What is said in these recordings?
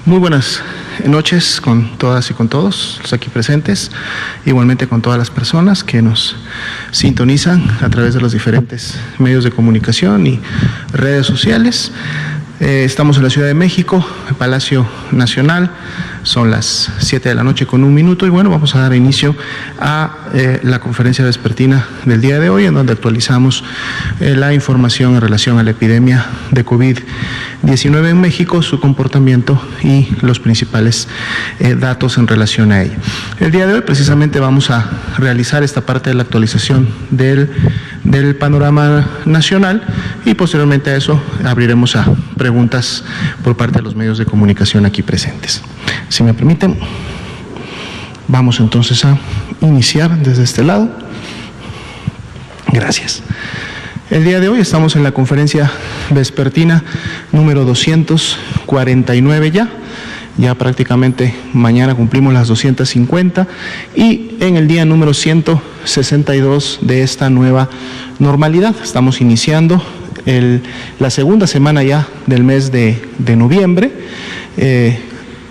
Muy buenas noches con todas y con todos los aquí presentes, igualmente con todas las personas que nos sintonizan a través de los diferentes medios de comunicación y redes sociales. Estamos en la Ciudad de México, el Palacio Nacional, son las 7 de la noche con 1 minuto y bueno, vamos a dar inicio a la conferencia vespertina del día de hoy, en donde actualizamos la información en relación a la epidemia de COVID-19 en México, su comportamiento y los principales datos en relación a ello. El día de hoy precisamente vamos a realizar esta parte de la actualización del panorama nacional y posteriormente a eso abriremos a preguntas por parte de los medios de comunicación aquí presentes. Si me permiten, vamos entonces a iniciar desde este lado. Gracias. El día de hoy estamos en la conferencia vespertina número 249 ya prácticamente mañana cumplimos las 250 y en el día número 162 de esta nueva normalidad. Estamos iniciando la segunda semana ya del mes de noviembre,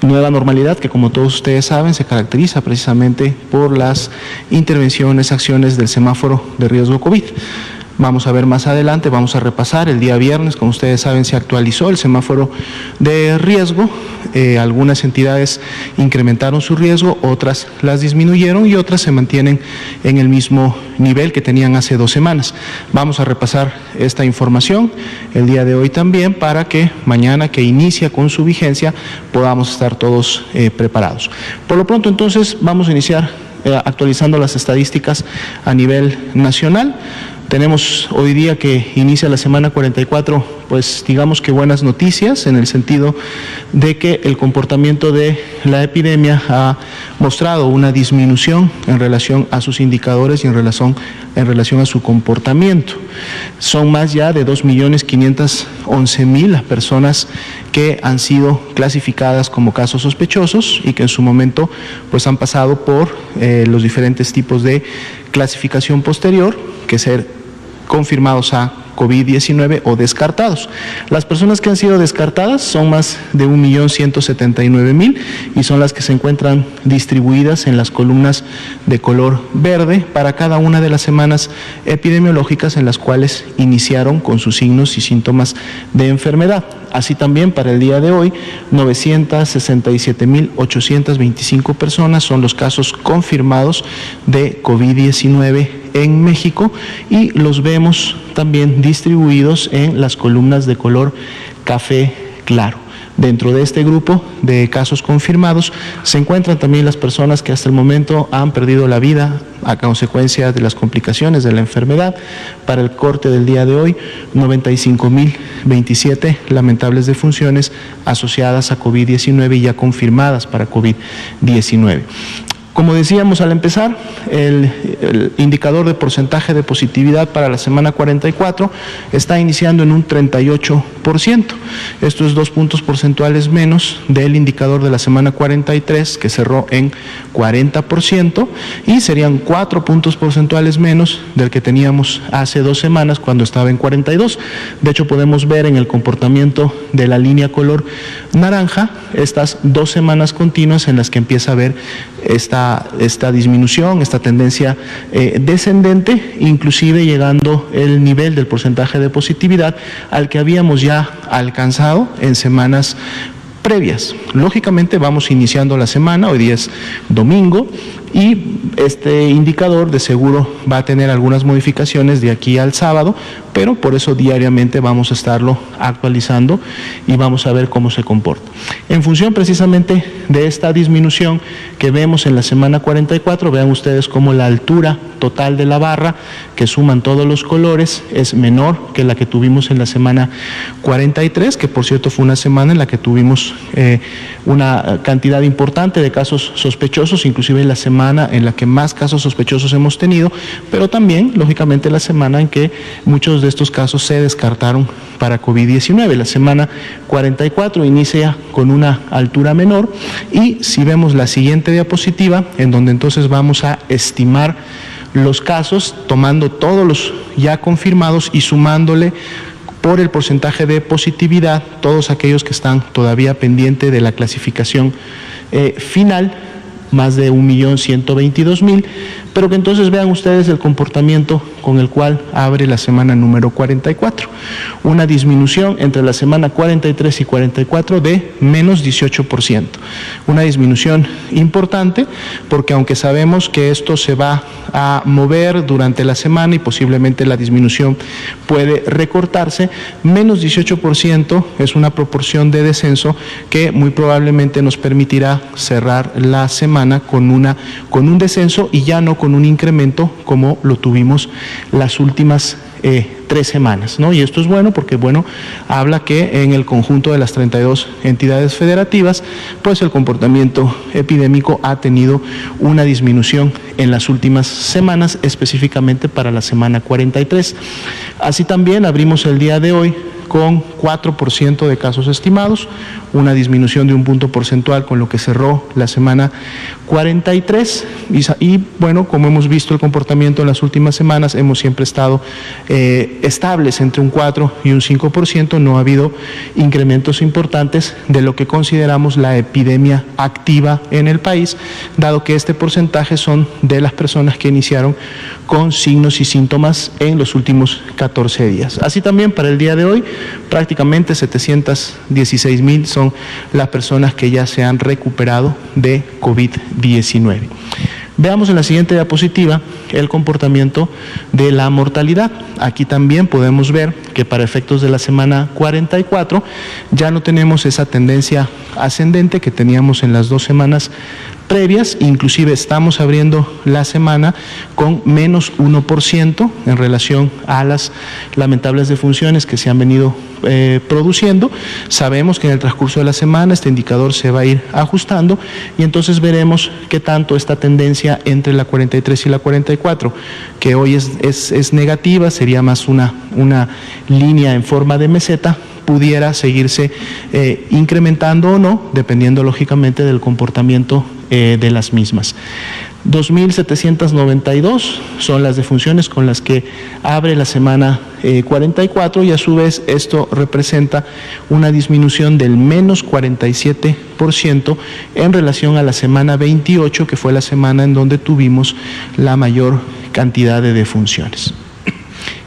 nueva normalidad que, como todos ustedes saben, se caracteriza precisamente por las intervenciones, acciones del semáforo de riesgo COVID. Vamos a ver más adelante, vamos a repasar. El día viernes, como ustedes saben, se actualizó el semáforo de riesgo. Algunas entidades incrementaron su riesgo, otras las disminuyeron y otras se mantienen en el mismo nivel que tenían hace 2 semanas. Vamos a repasar esta información el día de hoy también para que mañana, que inicia con su vigencia, podamos estar todos preparados. Por lo pronto, entonces, vamos a iniciar actualizando las estadísticas a nivel nacional. Tenemos hoy día, que inicia la semana 44, pues digamos que buenas noticias, en el sentido de que el comportamiento de la epidemia ha mostrado una disminución en relación a sus indicadores y en relación a su comportamiento. Son más ya de 2.511.000 las personas que han sido clasificadas como casos sospechosos y que en su momento pues han pasado por los diferentes tipos de clasificación posterior, que ser confirmados a COVID-19 o descartados. Las personas que han sido descartadas son más de 1.179.000 y son las que se encuentran distribuidas en las columnas de color verde para cada una de las semanas epidemiológicas en las cuales iniciaron con sus signos y síntomas de enfermedad. Así también para el día de hoy, 967.825 personas son los casos confirmados de COVID-19 en México y los vemos también distribuidos en las columnas de color café claro. Dentro de este grupo de casos confirmados se encuentran también las personas que hasta el momento han perdido la vida a consecuencia de las complicaciones de la enfermedad. Para el corte del día de hoy, 95.027 lamentables defunciones asociadas a COVID-19 y ya confirmadas para COVID-19. Como decíamos al empezar, el indicador de porcentaje de positividad para la semana 44 está iniciando en un 38%. Esto es 2 puntos porcentuales menos del indicador de la semana 43, que cerró en 40%, y serían 4 puntos porcentuales menos del que teníamos hace 2 semanas cuando estaba en 42. De hecho, podemos ver en el comportamiento de la línea color naranja estas 2 semanas continuas en las que empieza a ver esta disminución, esta tendencia descendente, inclusive llegando el nivel del porcentaje de positividad al que habíamos ya alcanzado en semanas previas. Lógicamente vamos iniciando la semana, hoy día es domingo, y este indicador de seguro va a tener algunas modificaciones de aquí al sábado, pero por eso diariamente vamos a estarlo actualizando y vamos a ver cómo se comporta. En función precisamente de esta disminución que vemos en la semana 44, vean ustedes cómo la altura total de la barra, que suman todos los colores, es menor que la que tuvimos en la semana 43, que por cierto fue una semana en la que tuvimos una cantidad importante de casos sospechosos, inclusive la semana en la que más casos sospechosos hemos tenido, pero también, lógicamente, la semana en que muchos de estos casos se descartaron para COVID-19. La semana 44 inicia con una altura menor y si vemos la siguiente diapositiva, en donde entonces vamos a estimar los casos, tomando todos los ya confirmados y sumándole por el porcentaje de positividad, todos aquellos que están todavía pendientes de la clasificación final, más de 1.122.000, pero que entonces vean ustedes el comportamiento con el cual abre la semana número 44. Una disminución entre la semana 43 y 44 de menos 18%. Una disminución importante porque aunque sabemos que esto se va a mover durante la semana y posiblemente la disminución puede recortarse, menos 18% es una proporción de descenso que muy probablemente nos permitirá cerrar la semana con un descenso y ya no con un incremento como lo tuvimos las últimas 3 semanas, ¿no? Y esto es bueno porque, bueno, habla que en el conjunto de las 32 entidades federativas, pues el comportamiento epidémico ha tenido una disminución en las últimas semanas, específicamente para la semana 43. Así también abrimos el día de hoy con 4% de casos estimados, una disminución de un punto porcentual con lo que cerró la semana 43 y bueno, como hemos visto el comportamiento en las últimas semanas, hemos siempre estado estables entre un 4 y un 5%, no ha habido incrementos importantes de lo que consideramos la epidemia activa en el país, dado que este porcentaje son de las personas que iniciaron con signos y síntomas en los últimos 14 días. Así también para el día de hoy, prácticamente 716.000 son las personas que ya se han recuperado de COVID-19. Veamos en la siguiente diapositiva el comportamiento de la mortalidad. Aquí también podemos ver que para efectos de la semana 44 ya no tenemos esa tendencia ascendente que teníamos en las 2 semanas previas, inclusive estamos abriendo la semana con menos 1% en relación a las lamentables defunciones que se han venido produciendo. Sabemos que en el transcurso de la semana este indicador se va a ir ajustando y entonces veremos qué tanto esta tendencia entre la 43 y la 44, que hoy es negativa, sería más una línea en forma de meseta, pudiera seguirse incrementando o no, dependiendo lógicamente del comportamiento de las mismas. 2.792 son las defunciones con las que abre la semana 44 y a su vez esto representa una disminución del menos 47% en relación a la semana 28, que fue la semana en donde tuvimos la mayor cantidad de defunciones.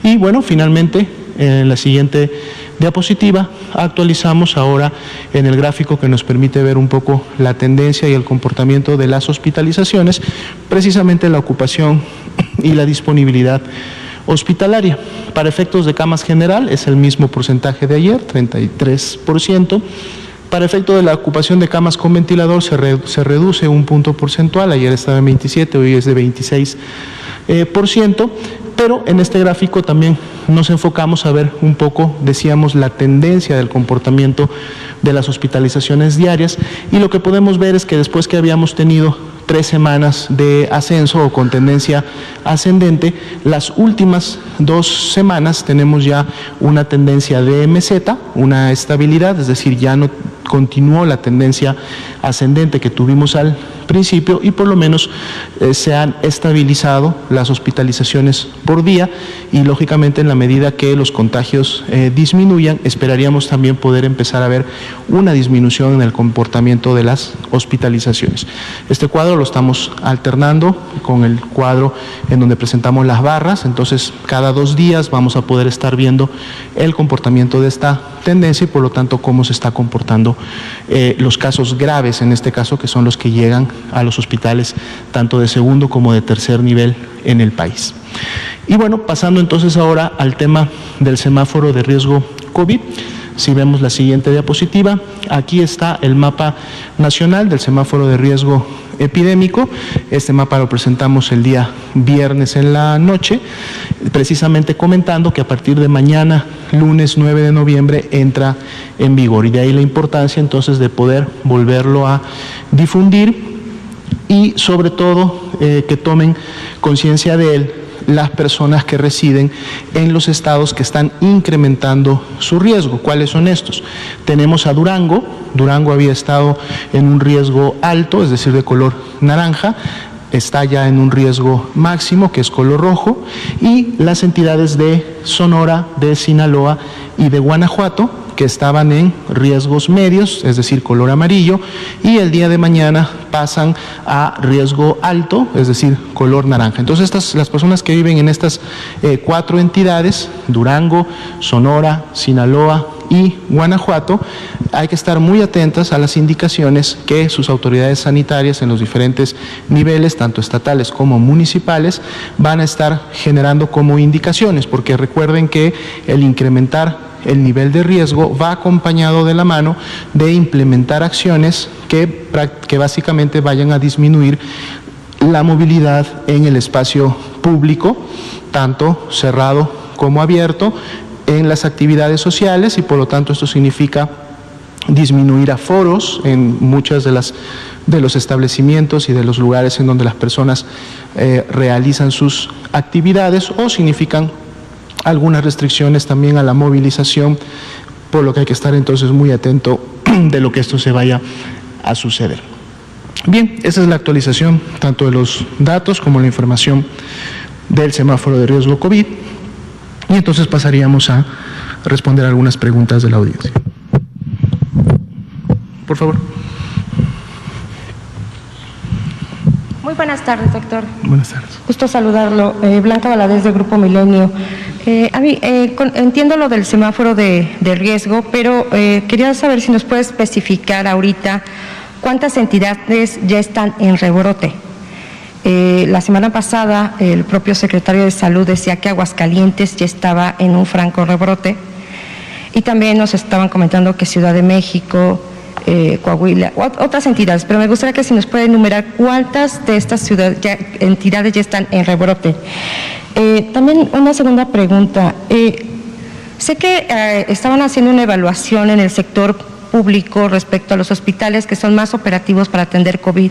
Y bueno, finalmente, en la siguiente diapositiva actualizamos ahora en el gráfico que nos permite ver un poco la tendencia y el comportamiento de las hospitalizaciones, precisamente la ocupación y la disponibilidad hospitalaria. Para efectos de camas general es el mismo porcentaje de ayer, 33%. Para efecto de la ocupación de camas con ventilador se reduce un punto porcentual, ayer estaba en 27, hoy es de 26%, pero en este gráfico también nos enfocamos a ver un poco, decíamos, la tendencia del comportamiento de las hospitalizaciones diarias y lo que podemos ver es que después que habíamos tenido 3 semanas de ascenso o con tendencia ascendente, las últimas 2 semanas tenemos ya una tendencia de meseta, una estabilidad, es decir, ya no continuó la tendencia ascendente que tuvimos al principio y por lo menos se han estabilizado las hospitalizaciones por día y lógicamente en la medida que los contagios disminuyan, esperaríamos también poder empezar a ver una disminución en el comportamiento de las hospitalizaciones. Este cuadro lo estamos alternando con el cuadro en donde presentamos las barras, entonces cada 2 días vamos a poder estar viendo el comportamiento de esta tendencia y por lo tanto cómo se está comportando los casos graves, en este caso que son los que llegan a los hospitales tanto de segundo como de tercer nivel en el país. Y bueno, pasando entonces ahora al tema del semáforo de riesgo COVID. Si vemos la siguiente diapositiva, aquí está el mapa nacional del semáforo de riesgo epidémico. Este mapa lo presentamos el día viernes en la noche, precisamente comentando que a partir de mañana, lunes 9 de noviembre, entra en vigor. Y de ahí la importancia entonces de poder volverlo a difundir y sobre todo que tomen conciencia de él las personas que residen en los estados que están incrementando su riesgo. ¿Cuáles son estos? Tenemos a Durango. Durango había estado en un riesgo alto, es decir, de color naranja. está ya en un riesgo máximo, que es color rojo, y las entidades de Sonora, de Sinaloa y de Guanajuato, que estaban en riesgos medios, es decir, color amarillo, y el día de mañana pasan a riesgo alto, es decir, color naranja. Entonces, las personas que viven en estas 4 entidades, Durango, Sonora, Sinaloa y Guanajuato, hay que estar muy atentas a las indicaciones que sus autoridades sanitarias en los diferentes niveles, tanto estatales como municipales, van a estar generando como indicaciones, porque recuerden que el incrementar el nivel de riesgo va acompañado de la mano de implementar acciones que básicamente vayan a disminuir la movilidad en el espacio público, tanto cerrado como abierto, en las actividades sociales, y por lo tanto esto significa disminuir aforos en muchas de los establecimientos y de los lugares en donde las personas realizan sus actividades, o significan algunas restricciones también a la movilización, por lo que hay que estar entonces muy atento de lo que esto se vaya a suceder. Bien, esa es la actualización tanto de los datos como la información del semáforo de riesgo COVID, y entonces pasaríamos a responder algunas preguntas de la audiencia. Por favor. Muy buenas tardes, doctor. Buenas tardes. Gusto saludarlo. Blanca Valadez, de Grupo Milenio. Entiendo lo del semáforo de riesgo, pero quería saber si nos puede especificar ahorita cuántas entidades ya están en rebrote. La semana pasada, el propio secretario de Salud decía que Aguascalientes ya estaba en un franco rebrote, y también nos estaban comentando que Ciudad de México, Coahuila, otras entidades, pero me gustaría que si nos puede enumerar cuántas de estas entidades ya están en rebrote. También una segunda pregunta. Sé que estaban haciendo una evaluación en el sector público respecto a los hospitales que son más operativos para atender COVID,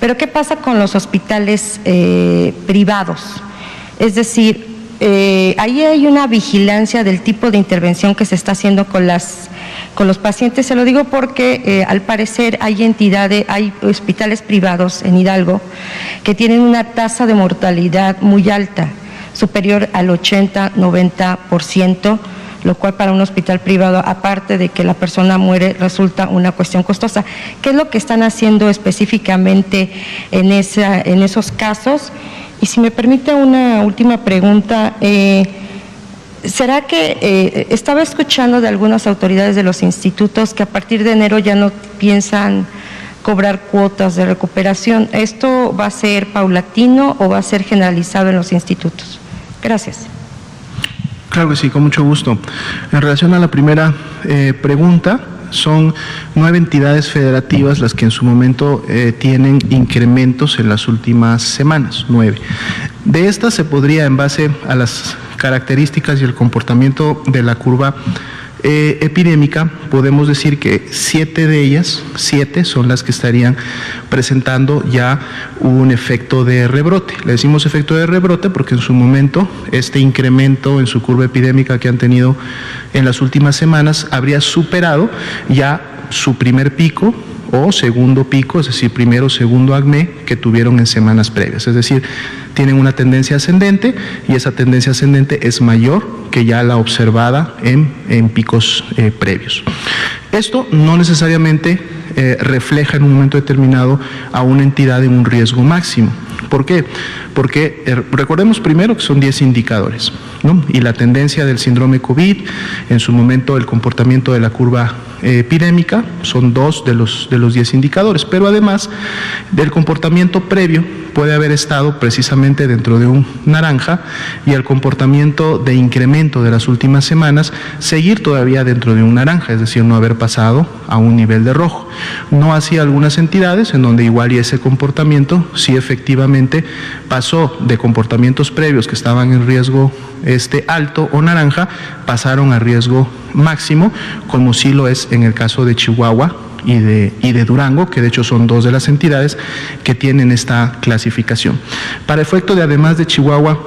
pero ¿qué pasa con los hospitales privados? Es decir, ahí hay una vigilancia del tipo de intervención que se está haciendo con los pacientes. Se lo digo porque al parecer hay hospitales privados en Hidalgo que tienen una tasa de mortalidad muy alta, superior al 80-90%, lo cual para un hospital privado, aparte de que la persona muere, resulta una cuestión costosa. ¿Qué es lo que están haciendo específicamente en esos casos? Y si me permite una última pregunta, ¿será que estaba escuchando de algunas autoridades de los institutos que a partir de enero ya no piensan cobrar cuotas de recuperación? ¿Esto va a ser paulatino o va a ser generalizado en los institutos? Gracias. Claro que sí, con mucho gusto. En relación a la primera pregunta, son 9 entidades federativas las que en su momento tienen incrementos en las últimas semanas, 9. De estas se podría, en base a las características y el comportamiento de la curva epidémica, podemos decir que 7 de ellas, 7 son las que estarían presentando ya un efecto de rebrote. Le decimos efecto de rebrote porque en su momento este incremento en su curva epidémica que han tenido en las últimas semanas habría superado ya su primer pico o segundo pico, es decir, primero o segundo acné que tuvieron en semanas previas. Es decir, tienen una tendencia ascendente, y esa tendencia ascendente es mayor que ya la observada en picos previos. Esto no necesariamente refleja en un momento determinado a una entidad en un riesgo máximo. ¿Por qué? Porque recordemos primero que son 10 indicadores, ¿no? Y la tendencia del síndrome COVID, en su momento el comportamiento de la curva epidémica, son 2 de los 10 indicadores, pero además del comportamiento previo puede haber estado precisamente dentro de un naranja, y el comportamiento de incremento de las últimas semanas seguir todavía dentro de un naranja, es decir, no haber pasado a un nivel de rojo. No así algunas entidades en donde igual y ese comportamiento sí efectivamente pasó de comportamientos previos que estaban en riesgo alto o naranja, pasaron a riesgo máximo, como sí lo es en el caso de Chihuahua y de Durango, que de hecho son 2 de las entidades que tienen esta clasificación. Para efecto de, además de Chihuahua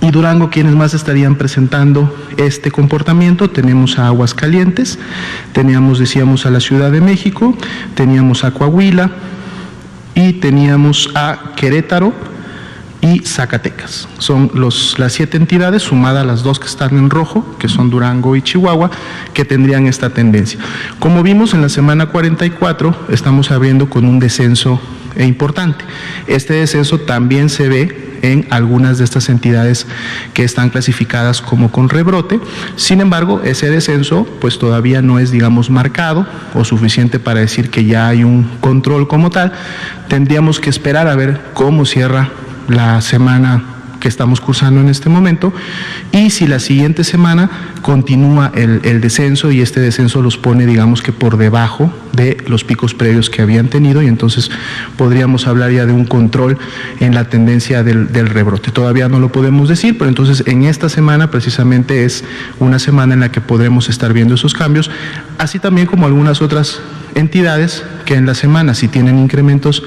y Durango, ¿quiénes más estarían presentando este comportamiento? Tenemos a Aguascalientes, decíamos a la Ciudad de México, teníamos a Coahuila y teníamos a Querétaro y Zacatecas. Son las 7 entidades, sumadas a las 2 que están en rojo, que son Durango y Chihuahua, que tendrían esta tendencia. Como vimos en la semana 44, estamos abriendo con un descenso importante. Este descenso también se ve en algunas de estas entidades que están clasificadas como con rebrote. Sin embargo, ese descenso pues todavía no es, digamos, marcado o suficiente para decir que ya hay un control como tal. Tendríamos que esperar a ver cómo cierra la semana que estamos cursando en este momento, y si la siguiente semana continúa el descenso, y este descenso los pone, digamos, que por debajo de los picos previos que habían tenido, y entonces podríamos hablar ya de un control en la tendencia del rebrote. Todavía no lo podemos decir, pero entonces en esta semana precisamente es una semana en la que podremos estar viendo esos cambios, así también como algunas otras entidades que en la semana, si tienen incrementos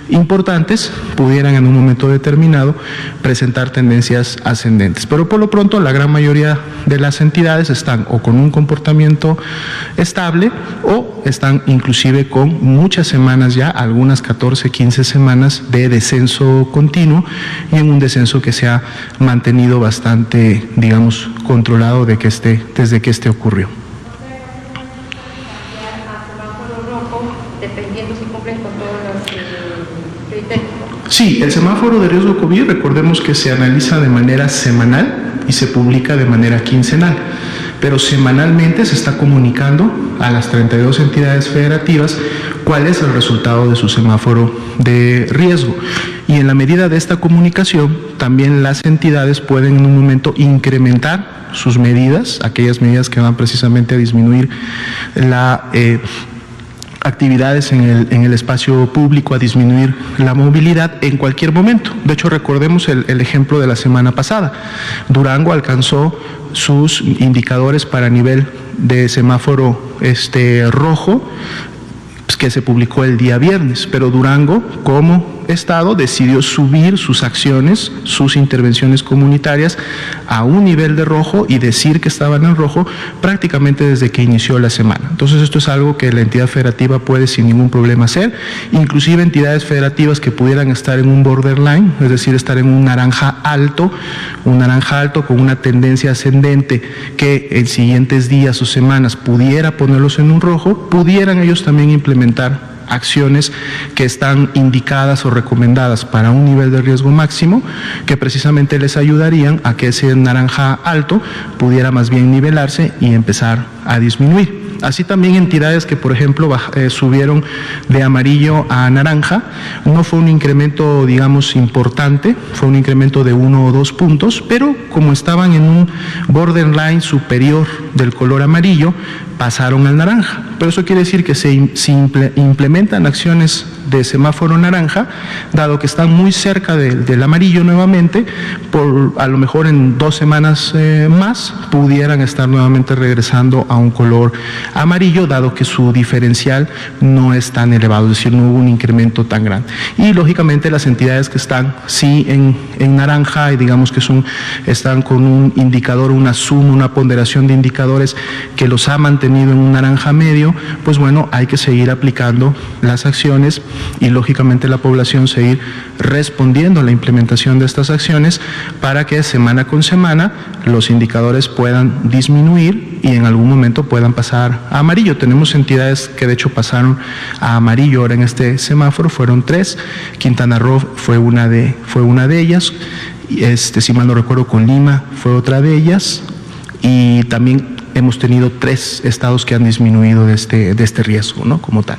importantes, pudieran en un momento determinado presentar tendencias ascendentes. Pero por lo pronto la gran mayoría de las entidades están o con un comportamiento estable o están inclusive con muchas semanas ya, algunas 14, 15 semanas de descenso continuo, y en un descenso que se ha mantenido bastante, digamos, controlado desde que este ocurrió. Dependiendo si cumplen con todos los criterios. Sí, el semáforo de riesgo COVID, recordemos que se analiza de manera semanal y se publica de manera quincenal, pero semanalmente se está comunicando a las 32 entidades federativas cuál es el resultado de su semáforo de riesgo. Y en la medida de esta comunicación, también las entidades pueden en un momento incrementar sus medidas, aquellas medidas que van precisamente a disminuir la actividades en el espacio público, a disminuir la movilidad en cualquier momento. De hecho, recordemos el ejemplo de la semana pasada. Durango alcanzó sus indicadores para nivel de semáforo rojo, que se publicó el día viernes, pero Durango como estado decidió subir sus acciones, sus intervenciones comunitarias a un nivel de rojo y decir que estaban en rojo prácticamente desde que inició la semana. Entonces esto es algo que la entidad federativa puede sin ningún problema hacer, inclusive entidades federativas que pudieran estar en un borderline, es decir, estar en un naranja alto con una tendencia ascendente que en siguientes días o semanas pudiera ponerlos en un rojo, pudieran ellos también implementar acciones que están indicadas o recomendadas para un nivel de riesgo máximo, que precisamente les ayudarían a que ese naranja alto pudiera más bien nivelarse y empezar a disminuir. Así también entidades que, por ejemplo, subieron de amarillo a naranja, no fue un incremento, digamos, importante, fue un incremento de 1 o 2 puntos, pero como estaban en un borderline superior del color amarillo, pasaron al naranja. Pero eso quiere decir que se implementan acciones de semáforo naranja, dado que están muy cerca del amarillo nuevamente, a lo mejor en 2 semanas más pudieran estar nuevamente regresando a un color amarillo, dado que su diferencial no es tan elevado, es decir, no hubo un incremento tan grande. Y lógicamente las entidades que están sí en naranja, y digamos que están con un indicador, una suma, una ponderación de indicadores que los ha mantenido en un naranja medio, pues bueno, hay que seguir aplicando las acciones y lógicamente la población seguir respondiendo a la implementación de estas acciones para que semana con semana los indicadores puedan disminuir y en algún momento puedan pasar a amarillo. Tenemos entidades que de hecho pasaron a amarillo ahora en este semáforo, fueron 3, Quintana Roo fue una de ellas, si mal no recuerdo con Lima fue otra de ellas, y también hemos tenido 3 estados que han disminuido de este riesgo, ¿no?, como tal.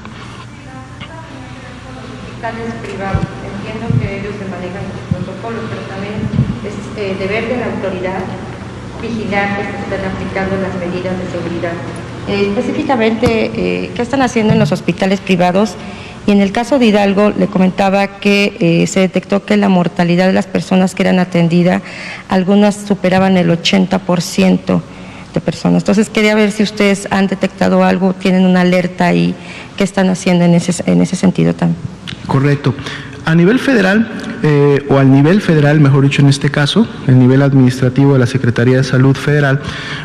Hospitales privados, entiendo que ellos se manejan sus protocolos, pero también es deber de la autoridad vigilar que se están aplicando las medidas de seguridad. Específicamente, ¿qué están haciendo en los hospitales privados? Y en el caso de Hidalgo, le comentaba que se detectó que la mortalidad de las personas que eran atendidas, algunas superaban el 80% de personas. Entonces, quería ver si ustedes han detectado algo, tienen una alerta y qué están haciendo en ese sentido también. Correcto. A nivel federal, o al nivel federal, mejor dicho en este caso, el nivel administrativo de la Secretaría de Salud Federal,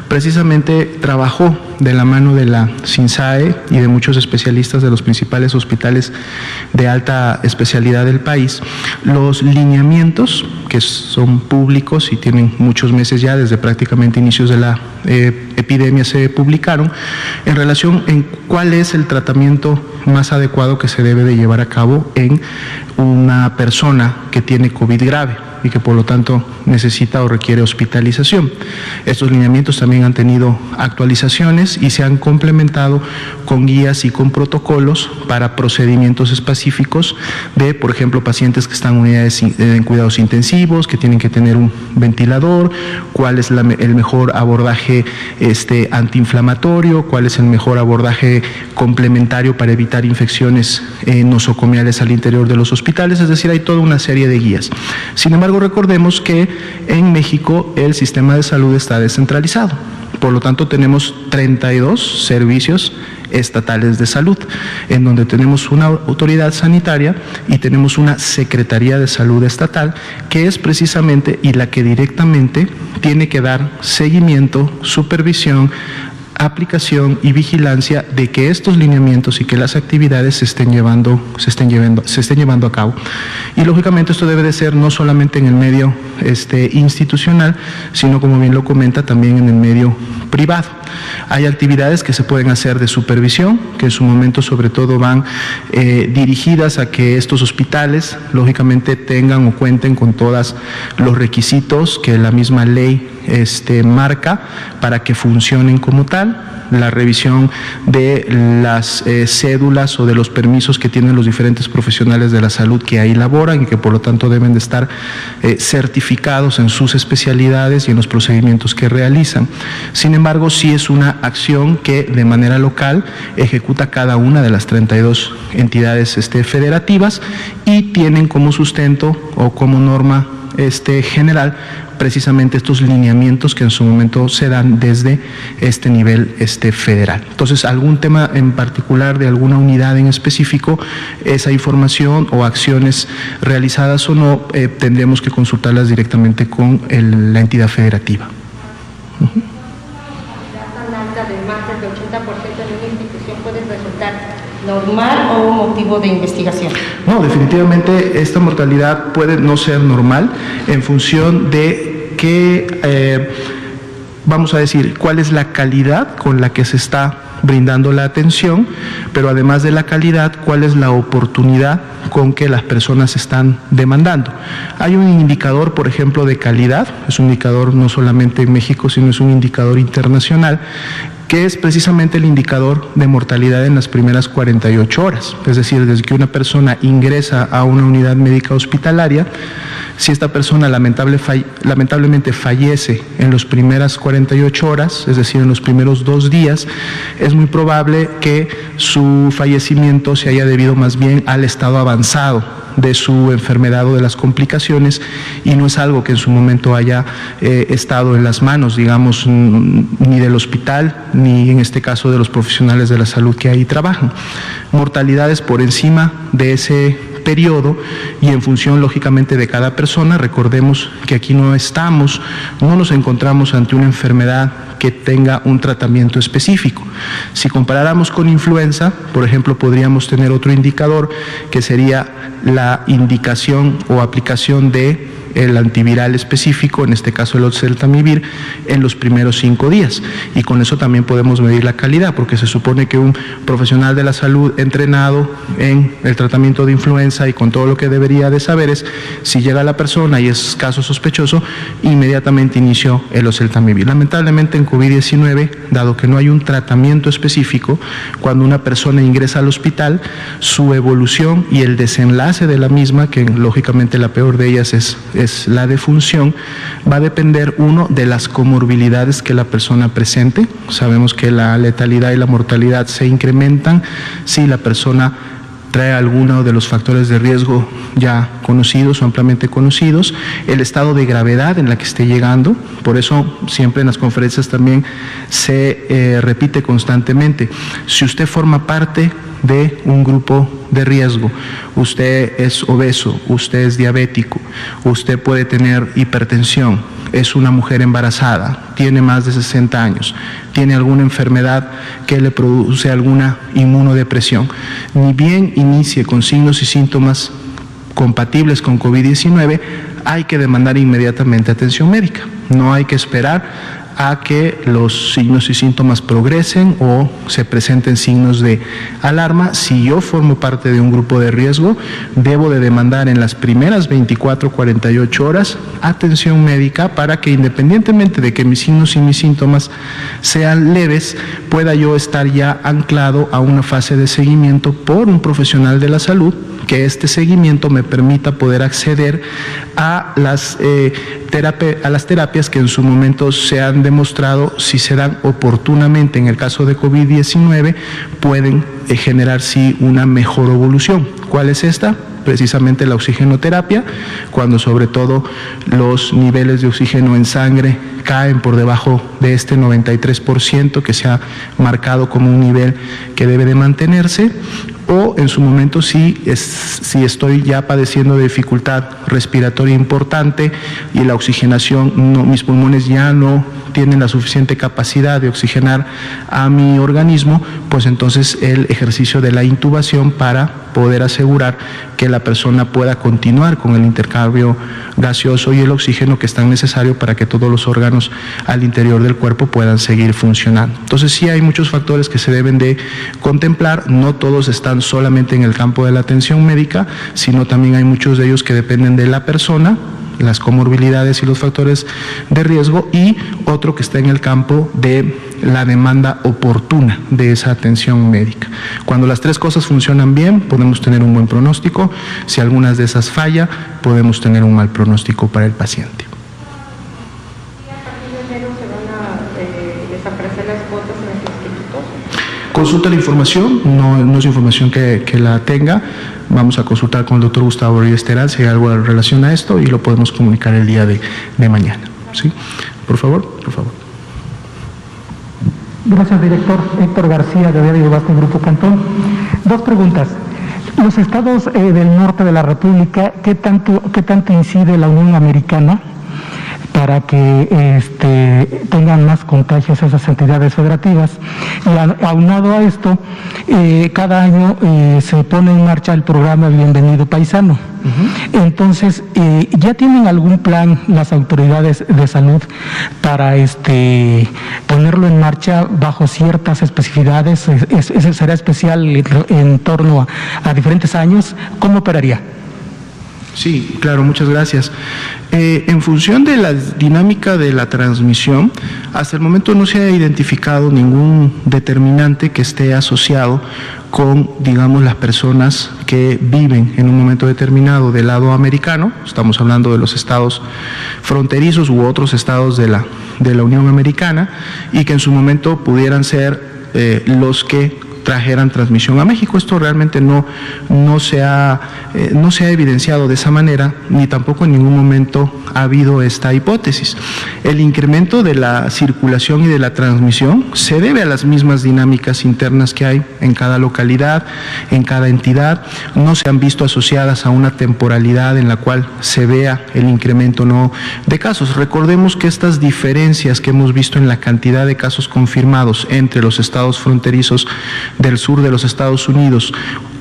precisamente trabajó de la mano de la SINSAE y de muchos especialistas de los principales hospitales de alta especialidad del país, los lineamientos que son públicos y tienen muchos meses ya, desde prácticamente inicios de la epidemia se publicaron, en relación en cuál es el tratamiento más adecuado que se debe de llevar a cabo en una persona que tiene COVID grave y que por lo tanto necesita o requiere hospitalización. Estos lineamientos también han tenido actualizaciones y se han complementado con guías y con protocolos para procedimientos específicos de, por ejemplo, pacientes que están en unidades en cuidados intensivos, que tienen que tener un ventilador, cuál es el mejor abordaje antiinflamatorio, cuál es el mejor abordaje complementario para evitar infecciones nosocomiales al interior de los hospitales, es decir, hay toda una serie de guías. Sin embargo, recordemos que en México el sistema de salud está descentralizado, por lo tanto tenemos 32 servicios estatales de salud, en donde tenemos una autoridad sanitaria y tenemos una Secretaría de Salud estatal, que es precisamente y la que directamente tiene que dar seguimiento, supervisión, aplicación y vigilancia de que estos lineamientos y que las actividades se estén llevando a cabo. Y lógicamente esto debe de ser no solamente en el medio institucional, sino, como bien lo comenta, también en el medio privado. Hay actividades que se pueden hacer de supervisión, que en su momento sobre todo van dirigidas a que estos hospitales lógicamente tengan o cuenten con todos los requisitos que la misma ley marca para que funcionen como tal. La revisión de las cédulas o de los permisos que tienen los diferentes profesionales de la salud que ahí laboran y que por lo tanto deben de estar certificados en sus especialidades y en los procedimientos que realizan. Sin embargo, sí es una acción que de manera local ejecuta cada una de las 32 entidades federativas y tienen como sustento o como norma general precisamente estos lineamientos que en su momento se dan desde este nivel federal. Entonces, algún tema en particular de alguna unidad en específico, esa información o acciones realizadas o no, tendremos que consultarlas directamente con la entidad federativa. Tan alta de más del 80% en una institución puede resultar normal o un motivo de investigación. No, definitivamente esta mortalidad puede no ser normal en función de que, vamos a decir, cuál es la calidad con la que se está brindando la atención, pero además de la calidad, cuál es la oportunidad con que las personas están demandando. Hay un indicador, por ejemplo, de calidad, es un indicador no solamente en México, sino es un indicador internacional, que es precisamente el indicador de mortalidad en las primeras 48 horas, es decir, desde que una persona ingresa a una unidad médica hospitalaria, si esta persona lamentablemente fallece en las primeras 48 horas, es decir, en los primeros 2 días, es muy probable que su fallecimiento se haya debido más bien al estado avanzado de su enfermedad o de las complicaciones, y no es algo que en su momento haya estado en las manos, digamos, ni del hospital, ni en este caso de los profesionales de la salud que ahí trabajan. Mortalidades por encima de ese periodo y en función lógicamente de cada persona. Recordemos que aquí no nos encontramos ante una enfermedad que tenga un tratamiento específico. Si comparáramos con influenza, por ejemplo, podríamos tener otro indicador que sería la indicación o aplicación de el antiviral específico, en este caso el oseltamivir, en los primeros 5 días. Y con eso también podemos medir la calidad, porque se supone que un profesional de la salud entrenado en el tratamiento de influenza y con todo lo que debería de saber es, si llega la persona y es caso sospechoso, inmediatamente inició el oseltamivir. Lamentablemente en COVID-19, dado que no hay un tratamiento específico, cuando una persona ingresa al hospital, su evolución y el desenlace de la misma, que lógicamente la peor de ellas es la defunción, va a depender, uno, de las comorbilidades que la persona presente. Sabemos que la letalidad y la mortalidad se incrementan si la persona trae alguno de los factores de riesgo ya conocidos o ampliamente conocidos, el estado de gravedad en la que esté llegando. Por eso siempre en las conferencias también se repite constantemente: si usted forma parte de un grupo de riesgo, usted es obeso, usted es diabético, usted puede tener hipertensión, es una mujer embarazada, tiene más de 60 años, tiene alguna enfermedad que le produce alguna inmunodepresión, ni bien inicie con signos y síntomas compatibles con COVID-19, hay que demandar inmediatamente atención médica. No hay que esperar a que los signos y síntomas progresen o se presenten signos de alarma. Si yo formo parte de un grupo de riesgo, debo de demandar en las primeras 24, 48 horas atención médica para que, independientemente de que mis signos y mis síntomas sean leves, pueda yo estar ya anclado a una fase de seguimiento por un profesional de la salud, que este seguimiento me permita poder acceder a las terapias que en su momento se han demostrado, si se dan oportunamente en el caso de COVID-19, pueden generar sí una mejor evolución. ¿Cuál es esta? Precisamente la oxigenoterapia, cuando sobre todo los niveles de oxígeno en sangre caen por debajo de este 93% que se ha marcado como un nivel que debe de mantenerse, o en su momento si estoy ya padeciendo de dificultad respiratoria importante y la oxigenación, mis pulmones ya no tienen la suficiente capacidad de oxigenar a mi organismo, pues entonces el ejercicio de la intubación para poder asegurar que la persona pueda continuar con el intercambio gaseoso y el oxígeno que es tan necesario para que todos los órganos al interior del cuerpo puedan seguir funcionando. Entonces sí hay muchos factores que se deben de contemplar, no todos están solamente en el campo de la atención médica, sino también hay muchos de ellos que dependen de la persona, las comorbilidades y los factores de riesgo, y otro que está en el campo de la demanda oportuna de esa atención médica. Cuando las tres cosas funcionan bien, podemos tener un buen pronóstico. Si algunas de esas falla, podemos tener un mal pronóstico para el paciente. ¿Y a partir de enero se van a desaparecer las cuotas en estos institutos? Consulta la información, no es información que la tenga. Vamos a consultar con el doctor Gustavo Rodríguez Terán si hay algo en relación a esto y lo podemos comunicar el día de mañana. ¿Sí? Por favor. Gracias, director. Héctor García, de Diario Vasco, Grupo Cantón. Dos preguntas. Los estados del norte de la República, ¿qué tanto incide la Unión Americana para que tengan más contagios esas entidades federativas? Y aunado a esto, cada año se pone en marcha el programa Bienvenido Paisano. Entonces, ¿ya tienen algún plan las autoridades de salud para ponerlo en marcha bajo ciertas especificidades? ¿Será especial en torno a diferentes años? ¿Cómo operaría? Sí, claro, muchas gracias. En función de la dinámica de la transmisión, hasta el momento no se ha identificado ningún determinante que esté asociado con, digamos, las personas que viven en un momento determinado del lado americano. Estamos hablando de los estados fronterizos u otros estados de la Unión Americana, y que en su momento pudieran ser los que trajeran transmisión a México. Esto realmente no se ha evidenciado de esa manera, ni tampoco en ningún momento ha habido esta hipótesis. El incremento de la circulación y de la transmisión se debe a las mismas dinámicas internas que hay en cada localidad, en cada entidad. No se han visto asociadas a una temporalidad en la cual se vea el incremento no de casos. Recordemos que estas diferencias que hemos visto en la cantidad de casos confirmados entre los estados fronterizos del sur de los Estados Unidos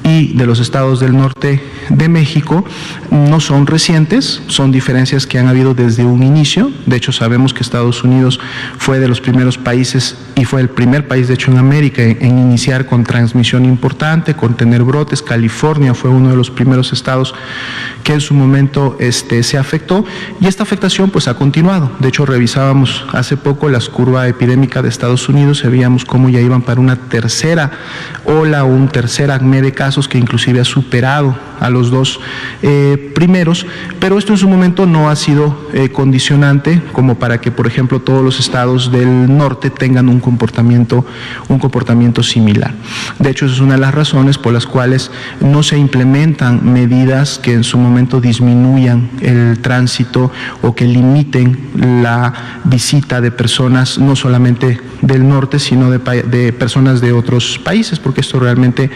y de los estados del norte de México no son recientes, son diferencias que han habido desde un inicio. De hecho, sabemos que Estados Unidos fue de los primeros países y fue el primer país, de hecho, en América en iniciar con transmisión importante, con tener brotes. California fue uno de los primeros estados que en su momento se afectó, y esta afectación pues ha continuado. De hecho, revisábamos hace poco las curvas epidémicas de Estados Unidos y veíamos cómo ya iban para una tercera ola o un tercer acné de casos que inclusive ha superado a los dos primeros, pero esto en su momento no ha sido condicionante como para que, por ejemplo, todos los estados del norte tengan un comportamiento similar. De hecho, esa es una de las razones por las cuales no se implementan medidas que en su momento disminuyan el tránsito o que limiten la visita de personas no solamente del norte, sino de personas de otros países, porque esto realmente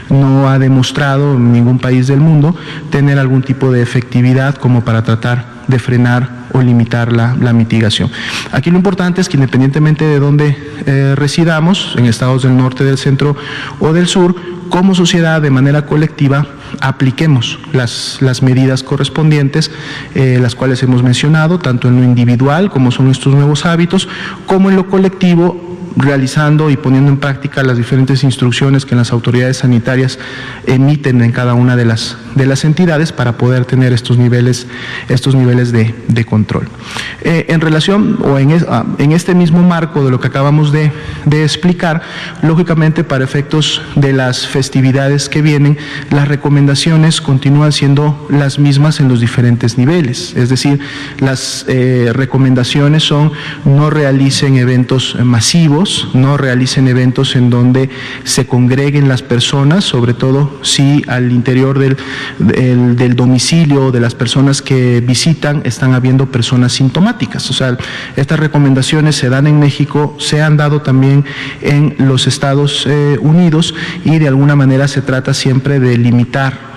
no ha demostrado en ningún país del mundo tener algún tipo de efectividad como para tratar de frenar o limitar la mitigación. Aquí lo importante es que independientemente de dónde residamos, en estados del norte, del centro o del sur, como sociedad, de manera colectiva, apliquemos las medidas correspondientes, las cuales hemos mencionado, tanto en lo individual, como son estos nuevos hábitos, como en lo colectivo, realizando y poniendo en práctica las diferentes instrucciones que las autoridades sanitarias emiten en cada una de las entidades para poder tener estos niveles de control. En relación o en este mismo marco de lo que acabamos de explicar, lógicamente para efectos de las festividades que vienen, las recomendaciones continúan siendo las mismas en los diferentes niveles, es decir, las recomendaciones son: no realicen eventos masivos, no realicen eventos en donde se congreguen las personas, sobre todo si al interior del domicilio de las personas que visitan están habiendo personas sintomáticas. O sea, estas recomendaciones se dan en México, se han dado también en los Estados Unidos, y de alguna manera se trata siempre de limitar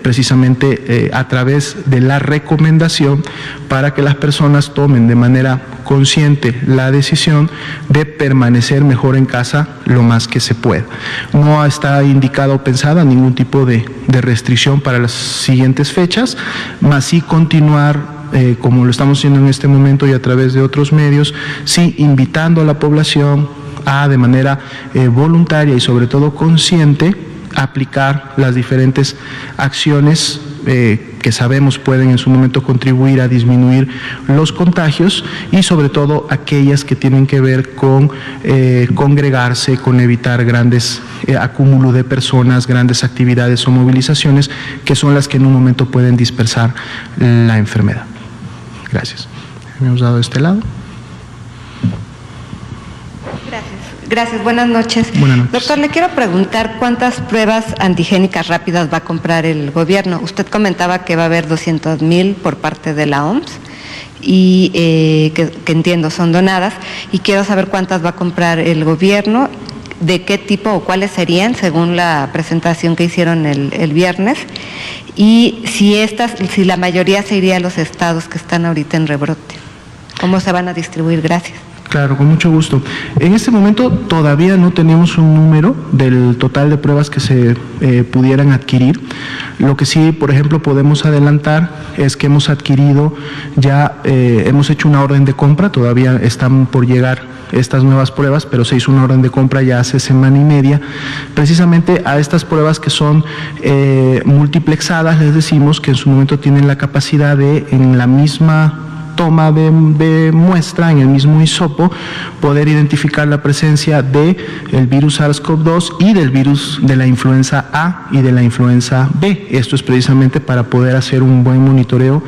precisamente a través de la recomendación para que las personas tomen de manera consciente la decisión de permanecer mejor en casa lo más que se pueda. No está indicada o pensada ningún tipo de restricción para las siguientes fechas, más sí continuar como lo estamos haciendo en este momento y a través de otros medios, sí invitando a la población a, de manera voluntaria y sobre todo consciente, aplicar las diferentes acciones que sabemos pueden en su momento contribuir a disminuir los contagios, y sobre todo aquellas que tienen que ver con congregarse, con evitar grandes acúmulo de personas, grandes actividades o movilizaciones, que son las que en un momento pueden dispersar la enfermedad. Gracias. Me hemos dado este lado. Gracias, buenas noches. Buenas noches. Doctor, le quiero preguntar cuántas pruebas antigénicas rápidas va a comprar el gobierno. Usted comentaba que va a haber 200,000 por parte de la OMS, y que entiendo son donadas, y quiero saber cuántas va a comprar el gobierno, de qué tipo o cuáles serían según la presentación que hicieron el viernes, y si la mayoría se iría a los estados que están ahorita en rebrote. ¿Cómo se van a distribuir? Gracias. Claro, con mucho gusto. En este momento todavía no tenemos un número del total de pruebas que se pudieran adquirir. Lo que sí, por ejemplo, podemos adelantar es que hemos adquirido ya, hemos hecho una orden de compra, todavía están por llegar estas nuevas pruebas, pero se hizo una orden de compra ya hace semana y media, precisamente a estas pruebas que son multiplexadas. Les decimos que en su momento tienen la capacidad de, en la misma toma de muestra, en el mismo hisopo, poder identificar la presencia del virus SARS-CoV-2 y del virus de la influenza A y de la influenza B. Esto es precisamente para poder hacer un buen monitoreo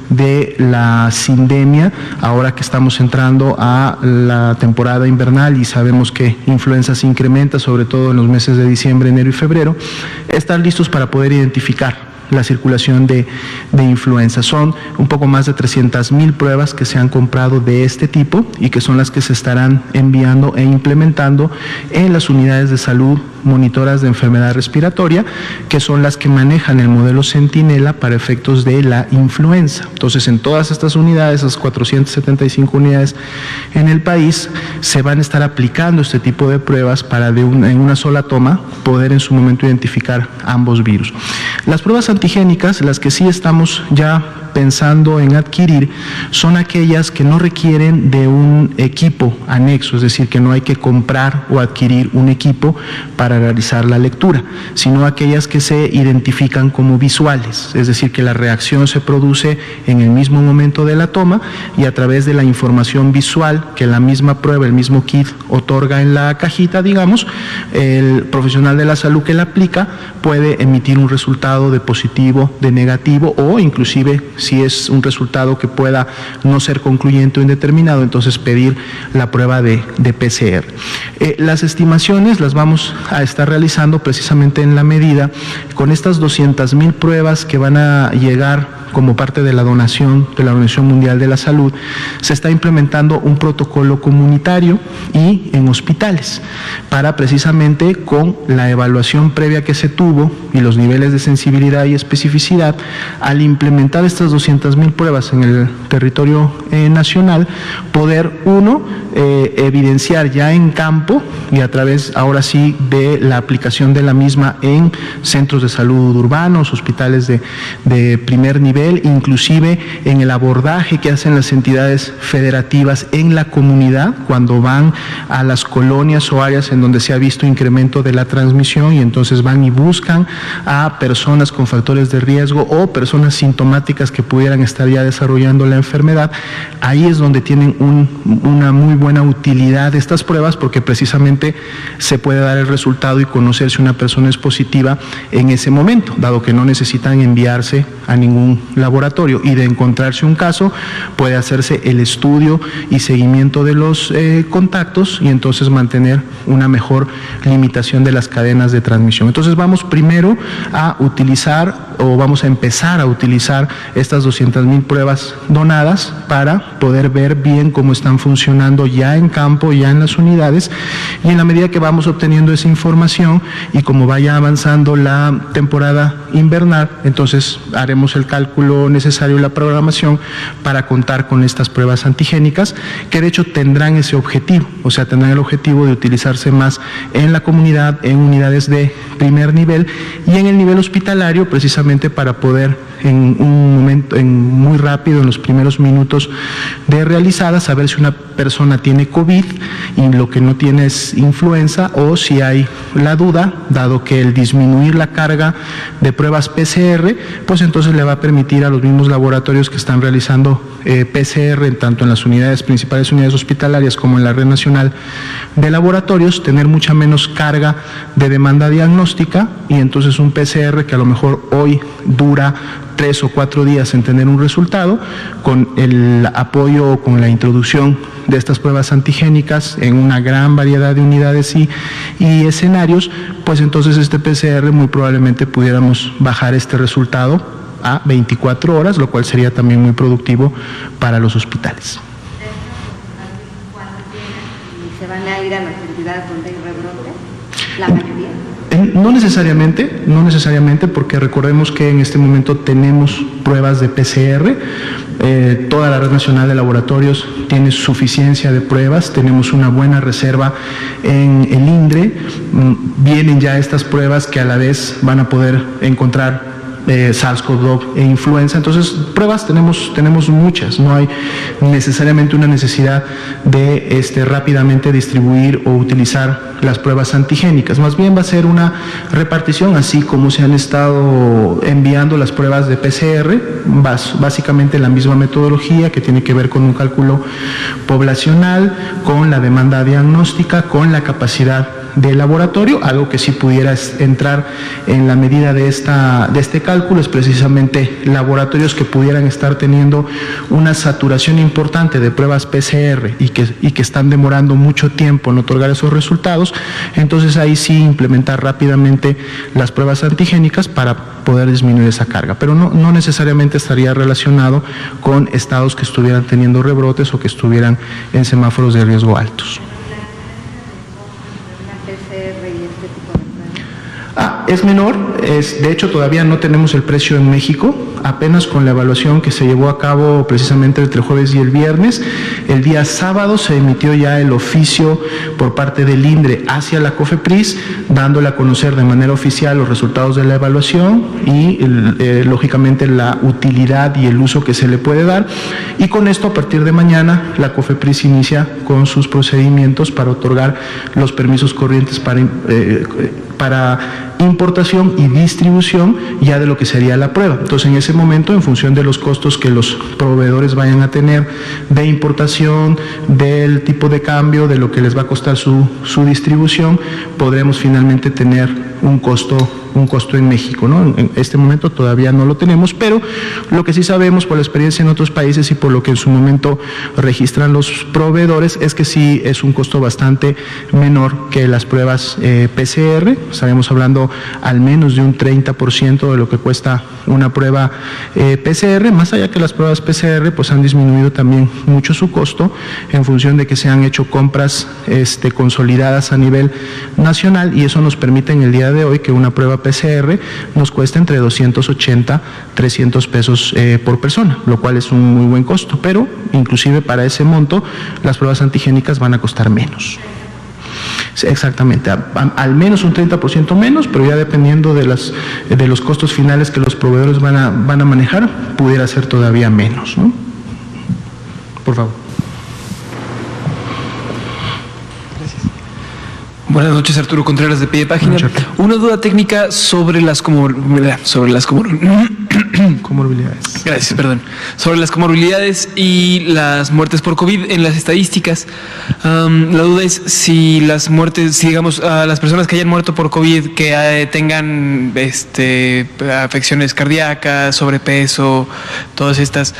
de la sindemia, ahora que estamos entrando a la temporada invernal y sabemos que influenza se incrementa, sobre todo en los meses de diciembre, enero y febrero. Estar listos para poder identificar la circulación de influenza. Son un poco más de 300,000 pruebas que se han comprado de este tipo y que son las que se estarán enviando e implementando en las unidades de salud monitoras de enfermedad respiratoria, que son las que manejan el modelo Centinela para efectos de la influenza. Entonces, en todas estas unidades, esas 475 unidades en el país, se van a estar aplicando este tipo de pruebas para en una sola toma poder en su momento identificar ambos virus. Las pruebas antigénicas, las que sí estamos ya pensando en adquirir, son aquellas que no requieren de un equipo anexo, es decir, que no hay que comprar o adquirir un equipo para realizar la lectura, sino aquellas que se identifican como visuales, es decir, que la reacción se produce en el mismo momento de la toma y a través de la información visual que la misma prueba, el mismo kit otorga en la cajita, digamos, el profesional de la salud que la aplica puede emitir un resultado de positivo, de negativo, o inclusive si es un resultado que pueda no ser concluyente o indeterminado, entonces pedir la prueba de PCR. Las estimaciones las vamos a estar realizando precisamente en la medida con estas 200,000 pruebas que van a llegar como parte de la donación de la Organización Mundial de la Salud, se está implementando un protocolo comunitario y en hospitales para precisamente con la evaluación previa que se tuvo y los niveles de sensibilidad y especificidad, al implementar estas 200,000 pruebas en el territorio nacional, poder evidenciar ya en campo y a través ahora sí de la aplicación de la misma en centros de salud urbanos, hospitales de primer nivel, inclusive en el abordaje que hacen las entidades federativas en la comunidad cuando van a las colonias o áreas en donde se ha visto incremento de la transmisión, y entonces van y buscan a personas con factores de riesgo o personas sintomáticas que pudieran estar ya desarrollando la enfermedad. Ahí es donde tienen una muy buena utilidad de estas pruebas, porque precisamente se puede dar el resultado y conocer si una persona es positiva en ese momento, dado que no necesitan enviarse a ningún laboratorio, y de encontrarse un caso puede hacerse el estudio y seguimiento de los contactos y entonces mantener una mejor limitación de las cadenas de transmisión. Entonces vamos primero a utilizar, o vamos a empezar a utilizar estas 200,000 pruebas donadas para poder ver bien cómo están funcionando ya en campo, ya en las unidades, y en la medida que vamos obteniendo esa información y como vaya avanzando la temporada invernal, entonces haremos el cálculo necesario y la programación para contar con estas pruebas antigénicas, que de hecho tendrán ese objetivo, o sea, tendrán el objetivo de utilizarse más en la comunidad, en unidades de primer nivel y en el nivel hospitalario, precisamente para poder en un momento, muy rápido, en los primeros minutos de realizada, saber si una persona tiene COVID y lo que no tiene es influenza, o si hay la duda, dado que el disminuir la carga de pruebas PCR, pues entonces le va a permitir a los mismos laboratorios que están realizando PCR, tanto en las principales unidades hospitalarias como en la red nacional de laboratorios, tener mucha menos carga de demanda diagnóstica, y entonces un PCR que a lo mejor hoy dura 3 o 4 días en tener un resultado, con el apoyo o con la introducción de estas pruebas antigénicas en una gran variedad de unidades y escenarios, pues entonces este PCR muy probablemente pudiéramos bajar este resultado a 24 horas, lo cual sería también muy productivo para los hospitales. ¿Y se van a ir a las entidades donde hay rebrote? ¿La mayoría? No necesariamente, porque recordemos que en este momento tenemos pruebas de PCR, toda la red nacional de laboratorios tiene suficiencia de pruebas, tenemos una buena reserva en el INDRE, vienen ya estas pruebas que a la vez van a poder encontrar SARS-CoV-2 e influenza. Entonces, pruebas tenemos muchas, no hay necesariamente una necesidad de rápidamente distribuir o utilizar las pruebas antigénicas, más bien va a ser una repartición, así como se han estado enviando las pruebas de PCR, básicamente la misma metodología que tiene que ver con un cálculo poblacional, con la demanda diagnóstica, con la capacidad de laboratorio. Algo que sí pudiera entrar en la medida de este cálculo es precisamente laboratorios que pudieran estar teniendo una saturación importante de pruebas PCR y que están demorando mucho tiempo en otorgar esos resultados. Entonces ahí sí implementar rápidamente las pruebas antigénicas para poder disminuir esa carga, pero no necesariamente estaría relacionado con estados que estuvieran teniendo rebrotes o que estuvieran en semáforos de riesgo altos. Es menor, de hecho todavía no tenemos el precio en México, apenas con la evaluación que se llevó a cabo precisamente entre el jueves y el viernes. El día sábado se emitió ya el oficio por parte del INDRE hacia la COFEPRIS, dándole a conocer de manera oficial los resultados de la evaluación y lógicamente la utilidad y el uso que se le puede dar, y con esto a partir de mañana la COFEPRIS inicia con sus procedimientos para otorgar los permisos corrientes para importación y distribución ya de lo que sería la prueba. Entonces, en ese momento, en función de los costos que los proveedores vayan a tener de importación, del tipo de cambio, de lo que les va a costar su distribución, podremos finalmente tener un costo un costo en México, ¿no? En este momento todavía no lo tenemos, pero lo que sí sabemos por la experiencia en otros países y por lo que en su momento registran los proveedores es que sí es un costo bastante menor que las pruebas PCR. Estaremos hablando al menos de un 30% de lo que cuesta una prueba PCR, más allá que las pruebas PCR pues han disminuido también mucho su costo en función de que se han hecho compras consolidadas a nivel nacional, y eso nos permite en el día de hoy que una prueba PCR nos cuesta entre 280, 300 pesos por persona, lo cual es un muy buen costo, pero inclusive para ese monto las pruebas antigénicas van a costar menos. Exactamente, al menos un 30% menos, pero ya dependiendo de los costos finales que los proveedores van a manejar, pudiera ser todavía menos, ¿no? Por favor. Buenas noches, Arturo Contreras de Pie de Página. Una duda técnica sobre las comorbilidades. Gracias, perdón. Sobre las comorbilidades y las muertes por COVID en las estadísticas. La duda es si las muertes, si digamos, las personas que hayan muerto por COVID, que tengan afecciones cardíacas, sobrepeso, todas estas,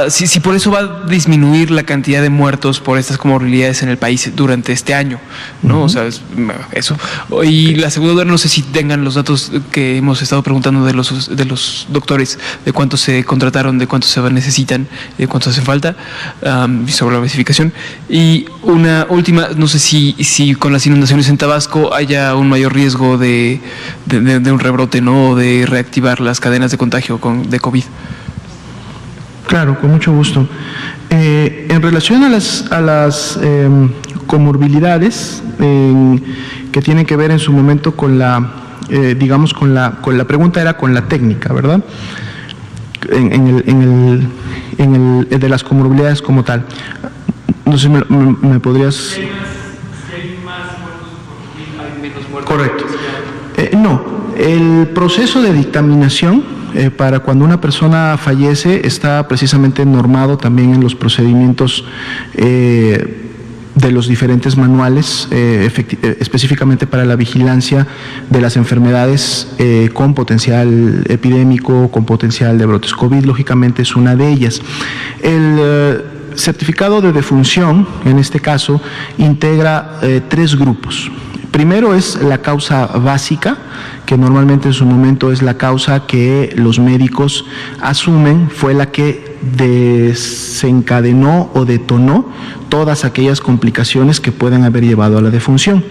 si por eso va a disminuir la cantidad de muertos por estas comorbilidades en el país durante este año, ¿no? Uh-huh. O sea, eso. Y la segunda, no sé si tengan los datos que hemos estado preguntando de los doctores, de cuántos se contrataron, de cuántos se necesitan, de cuántos hacen falta, sobre la basificación. Y una última, no sé si con las inundaciones en Tabasco haya un mayor riesgo de un rebrote, ¿no? O de reactivar las cadenas de contagio de COVID. Claro, con mucho gusto. En relación a las comorbilidades que tienen que ver en su momento con la pregunta era con la técnica, ¿verdad? En el de las comorbilidades como tal. No sé si me podrías... Si hay más muertos por COVID, hay menos muertos. Correcto. No, el proceso de dictaminación para cuando una persona fallece está precisamente normado también en los procedimientos de los diferentes manuales, específicamente para la vigilancia de las enfermedades con potencial epidémico, con potencial de brotes COVID, lógicamente es una de ellas. El certificado de defunción, en este caso, integra 3 grupos. Primero es la causa básica, que normalmente en su momento es la causa que los médicos asumen fue la que desencadenó o detonó todas aquellas complicaciones que pueden haber llevado a la defunción.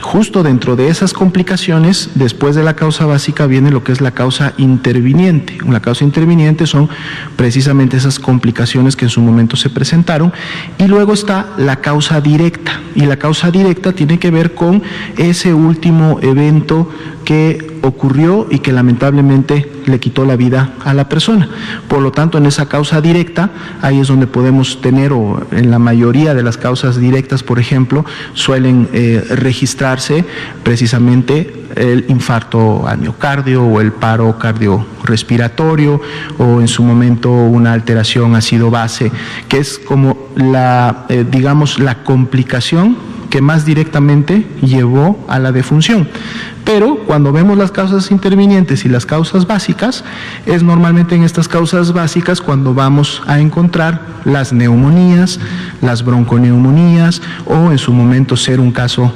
Justo dentro de esas complicaciones, después de la causa básica, viene lo que es la causa interviniente. La causa interviniente son precisamente esas complicaciones que en su momento se presentaron, y luego está la causa directa, y la causa directa tiene que ver con ese último evento que ocurrió y que lamentablemente le quitó la vida a la persona. Por lo tanto, en esa causa directa, ahí es donde podemos tener, o en la mayoría de las causas directas, por ejemplo, suelen registrarse precisamente el infarto al miocardio o el paro cardiorrespiratorio, o en su momento una alteración ácido-base, que es como la complicación que más directamente llevó a la defunción. Pero cuando vemos las causas intervinientes y las causas básicas, es normalmente en estas causas básicas cuando vamos a encontrar las neumonías, las bronconeumonías, o en su momento ser un caso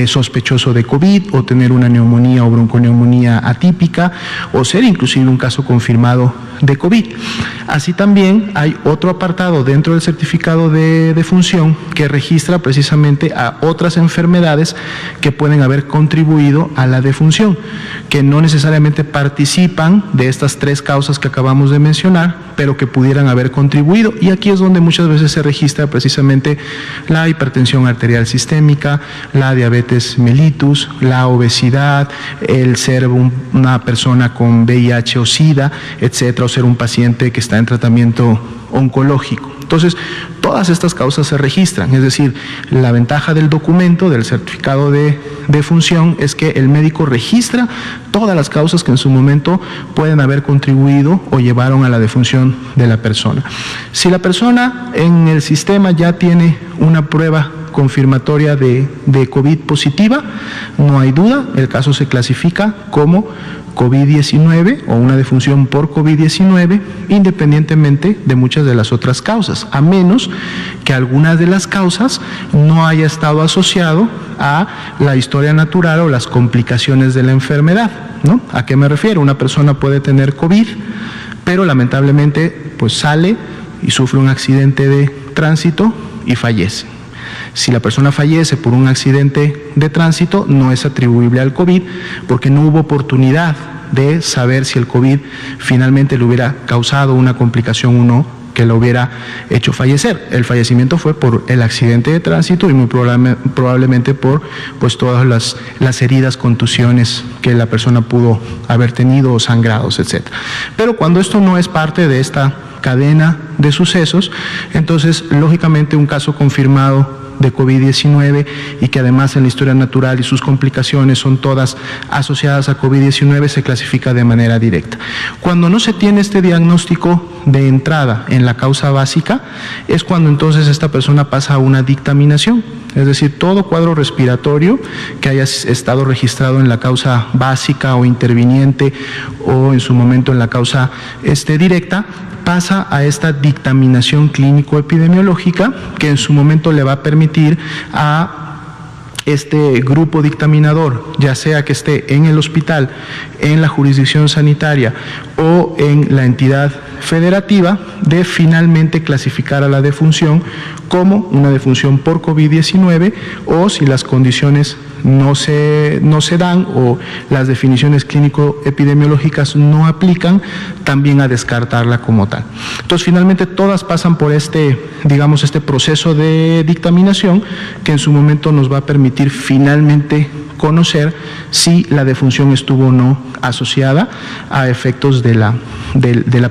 sospechoso de COVID, o tener una neumonía o bronconeumonía atípica, o ser inclusive un caso confirmado de COVID. Así también hay otro apartado dentro del certificado de defunción que registra precisamente a otras enfermedades que pueden haber contribuido a la defunción, que no necesariamente participan de estas 3 causas que acabamos de mencionar, pero que pudieran haber contribuido, y aquí es donde muchas veces se registra precisamente la hipertensión arterial sistémica, la diabetes mellitus, la obesidad, el ser una persona con VIH o SIDA, etcétera, o ser un paciente que está en tratamiento oncológico. Entonces, todas estas causas se registran, es decir, la ventaja del documento, del certificado de defunción, es que el médico registra todas las causas que en su momento pueden haber contribuido o llevaron a la defunción de la persona. Si la persona en el sistema ya tiene una prueba confirmatoria de COVID positiva, no hay duda, el caso se clasifica como COVID-19 o una defunción por COVID-19, independientemente de muchas de las otras causas, a menos que alguna de las causas no haya estado asociado a la historia natural o las complicaciones de la enfermedad, ¿no? ¿A qué me refiero? Una persona puede tener COVID, pero lamentablemente pues sale y sufre un accidente de tránsito y fallece. Si la persona fallece por un accidente de tránsito, no es atribuible al COVID porque no hubo oportunidad de saber si el COVID finalmente le hubiera causado una complicación o no que lo hubiera hecho fallecer. El fallecimiento fue por el accidente de tránsito y muy probablemente por pues todas las heridas, contusiones que la persona pudo haber tenido o sangrados, etc. Pero cuando esto no es parte de esta cadena de sucesos, entonces lógicamente un caso confirmado de COVID-19 y que además en la historia natural y sus complicaciones son todas asociadas a COVID-19 se clasifica de manera directa. Cuando no se tiene este diagnóstico de entrada en la causa básica es cuando entonces esta persona pasa a una dictaminación, es decir, todo cuadro respiratorio que haya estado registrado en la causa básica o interviniente o en su momento en la causa directa, pasa a esta dictaminación clínico-epidemiológica que en su momento le va a permitir a este grupo dictaminador, ya sea que esté en el hospital, en la jurisdicción sanitaria o en la entidad federativa, de finalmente clasificar a la defunción como una defunción por COVID-19 o si las condiciones no se dan o las definiciones clínico-epidemiológicas no aplican, también a descartarla como tal. Entonces, finalmente todas pasan por este proceso de dictaminación que en su momento nos va a permitir finalmente conocer si la defunción estuvo o no asociada a efectos de la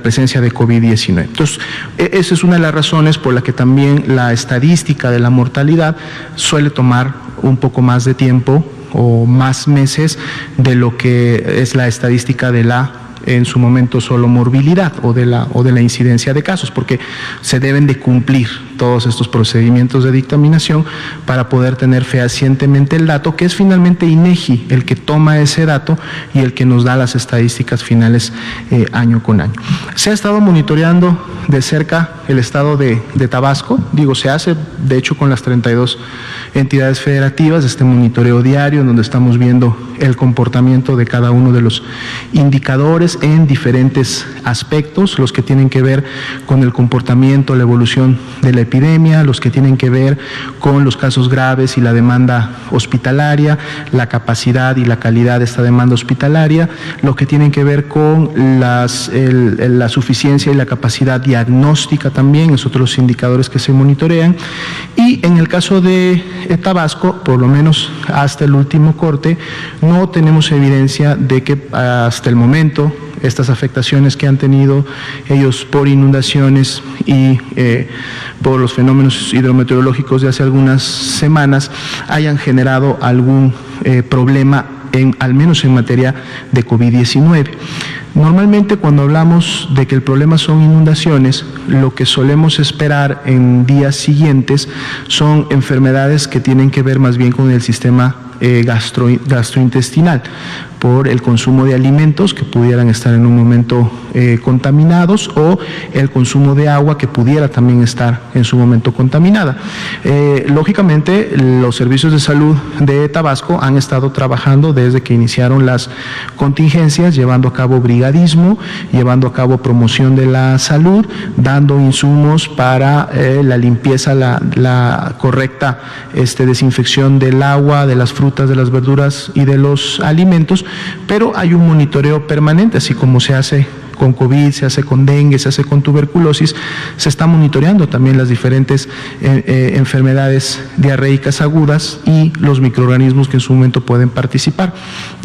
presencia de COVID-19. Entonces, esa es una de las razones por la que también la estadística de la mortalidad suele tomar un poco más de tiempo o más meses de lo que es la estadística de la en su momento solo morbilidad o de la incidencia de casos, porque se deben de cumplir todos estos procedimientos de dictaminación para poder tener fehacientemente el dato, que es finalmente INEGI el que toma ese dato y el que nos da las estadísticas finales año con año. Se ha estado monitoreando de cerca el estado de Tabasco, se hace de hecho con las 32 entidades federativas, este monitoreo diario en donde estamos viendo el comportamiento de cada uno de los indicadores en diferentes aspectos, los que tienen que ver con el comportamiento, la evolución de la epidemia, los que tienen que ver con los casos graves y la demanda hospitalaria, la capacidad y la calidad de esta demanda hospitalaria, lo que tienen que ver con la suficiencia y la capacidad diagnóstica también, es otros indicadores que se monitorean. Y en el caso de Tabasco, por lo menos hasta el último corte, no tenemos evidencia de que hasta el momento estas afectaciones que han tenido ellos por inundaciones y por los fenómenos hidrometeorológicos de hace algunas semanas hayan generado algún problema al menos en materia de COVID-19. Normalmente cuando hablamos de que el problema son inundaciones, lo que solemos esperar en días siguientes son enfermedades que tienen que ver más bien con el sistema gastrointestinal, por el consumo de alimentos que pudieran estar en un momento contaminados o el consumo de agua que pudiera también estar en su momento contaminada. Lógicamente, los servicios de salud de Tabasco han estado trabajando desde que iniciaron las contingencias, llevando a cabo brigadismo, llevando a cabo promoción de la salud, dando insumos para la limpieza, la correcta desinfección del agua, de las frutas, de las verduras y de los alimentos, pero hay un monitoreo permanente, así como se hace con COVID, se hace con dengue, se hace con tuberculosis, se está monitoreando también las diferentes enfermedades diarreicas agudas y los microorganismos que en su momento pueden participar.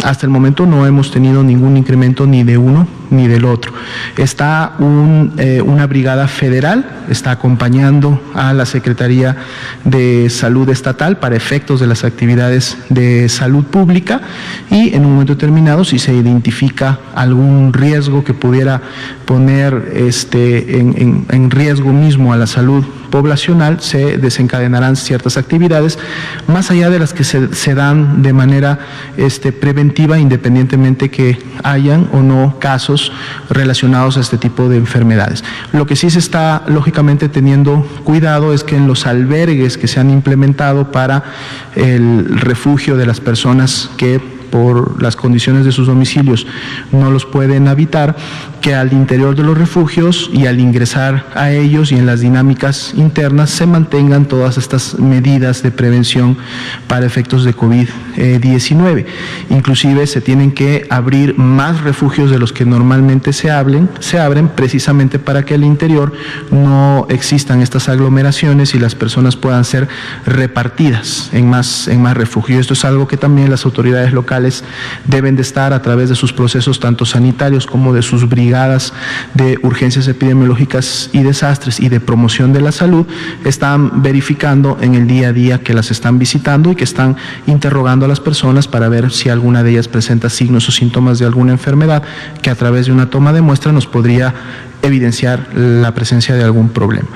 Hasta el momento no hemos tenido ningún incremento ni de uno ni del otro. Está una brigada federal, está acompañando a la Secretaría de Salud Estatal para efectos de las actividades de salud pública y en un momento determinado, si se identifica algún riesgo que pudiera poner en riesgo mismo a la salud poblacional se desencadenarán ciertas actividades, más allá de las que se dan de manera preventiva, independientemente que hayan o no casos relacionados a este tipo de enfermedades. Lo que sí se está lógicamente teniendo cuidado es que en los albergues que se han implementado para el refugio de las personas que por las condiciones de sus domicilios no los pueden habitar, que al interior de los refugios y al ingresar a ellos y en las dinámicas internas se mantengan todas estas medidas de prevención para efectos de COVID-19. Inclusive se tienen que abrir más refugios de los que normalmente se abren precisamente para que al interior no existan estas aglomeraciones y las personas puedan ser repartidas en más refugios. Esto es algo que también las autoridades locales deben de estar a través de sus procesos tanto sanitarios como de sus brigadas de urgencias epidemiológicas y desastres y de promoción de la salud, están verificando en el día a día que las están visitando y que están interrogando a las personas para ver si alguna de ellas presenta signos o síntomas de alguna enfermedad que a través de una toma de muestra nos podría evidenciar la presencia de algún problema.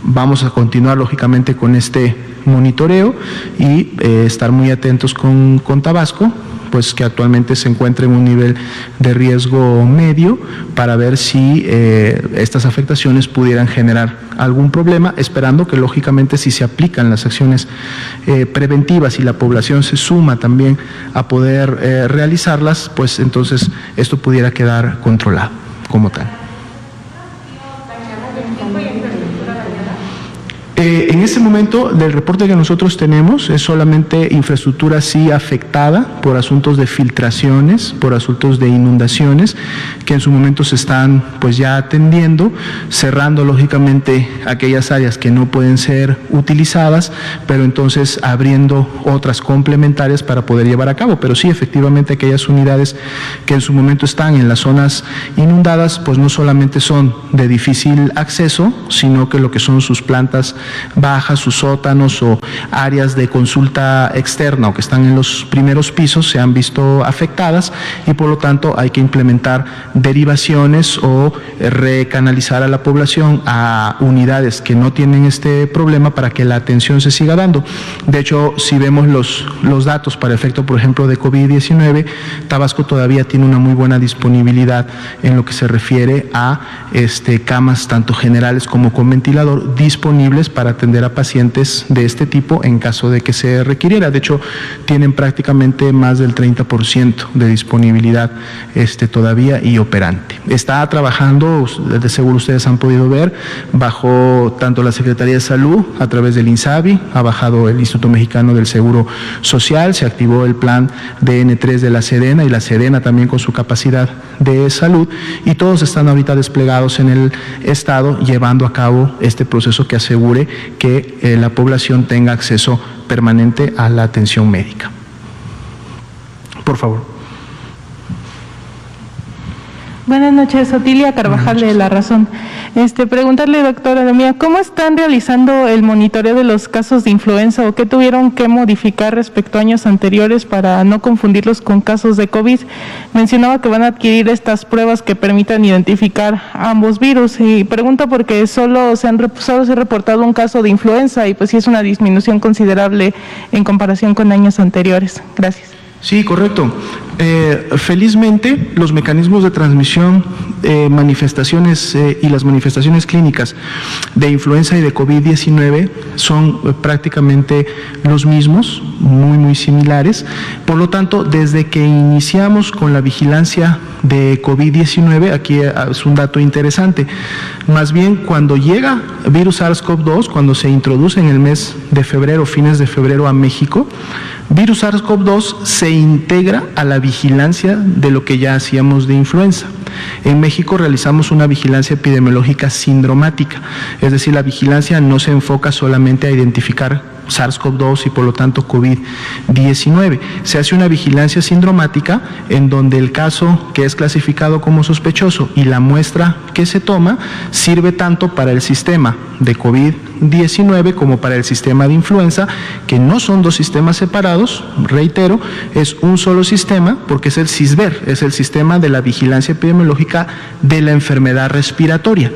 Vamos a continuar lógicamente con este monitoreo y estar muy atentos con Tabasco, pues que actualmente se encuentra en un nivel de riesgo medio, para ver si estas afectaciones pudieran generar algún problema, esperando que lógicamente si se aplican las acciones preventivas y la población se suma también a poder realizarlas, pues entonces esto pudiera quedar controlado como tal. En este momento, del reporte que nosotros tenemos, es solamente infraestructura sí afectada por asuntos de filtraciones, por asuntos de inundaciones, que en su momento se están pues ya atendiendo, cerrando lógicamente aquellas áreas que no pueden ser utilizadas, pero entonces abriendo otras complementarias para poder llevar a cabo. Pero sí, efectivamente, aquellas unidades que en su momento están en las zonas inundadas, pues no solamente son de difícil acceso, sino que lo que son sus plantas bajas, sus sótanos o áreas de consulta externa o que están en los primeros pisos se han visto afectadas y por lo tanto hay que implementar derivaciones o recanalizar a la población a unidades que no tienen este problema para que la atención se siga dando. De hecho, si vemos los datos para efecto, por ejemplo, de COVID-19, Tabasco todavía tiene una muy buena disponibilidad en lo que se refiere a camas tanto generales como con ventilador disponibles para atender a pacientes de este tipo en caso de que se requiriera. De hecho, tienen prácticamente más del 30% de disponibilidad todavía y operante. Está trabajando, de seguro ustedes han podido ver, bajo tanto la Secretaría de Salud a través del INSABI, ha bajado el Instituto Mexicano del Seguro Social, se activó el plan DN3 de la Sedena y la Sedena también con su capacidad de salud y todos están ahorita desplegados en el Estado llevando a cabo este proceso que asegure que la población tenga acceso permanente a la atención médica. Por favor. Buenas noches, Otilia Carvajal de La Razón. Preguntarle, doctora Domía, ¿cómo están realizando el monitoreo de los casos de influenza o qué tuvieron que modificar respecto a años anteriores para no confundirlos con casos de COVID? Mencionaba que van a adquirir estas pruebas que permitan identificar ambos virus y pregunto porque solo se ha reportado un caso de influenza y pues sí es una disminución considerable en comparación con años anteriores. Gracias. Sí, correcto. Felizmente, los mecanismos de transmisión, manifestaciones y las manifestaciones clínicas de influenza y de COVID-19 son prácticamente los mismos, muy similares. Por lo tanto, desde que iniciamos con la vigilancia de COVID-19, aquí es un dato interesante, más bien cuando llega virus SARS-CoV-2, cuando se introduce en el mes de febrero, fines de febrero a México, virus SARS-CoV-2 se integra a la vigilancia de lo que ya hacíamos de influenza. En México realizamos una vigilancia epidemiológica sindromática, es decir, la vigilancia no se enfoca solamente a identificar SARS-CoV-2 y por lo tanto COVID-19. Se hace una vigilancia sindromática en donde el caso que es clasificado como sospechoso y la muestra que se toma sirve tanto para el sistema de COVID COVID-19 como para el sistema de influenza, que no son dos sistemas separados, reitero, es un solo sistema porque es el SISBER, es el sistema de la vigilancia epidemiológica de la enfermedad respiratoria.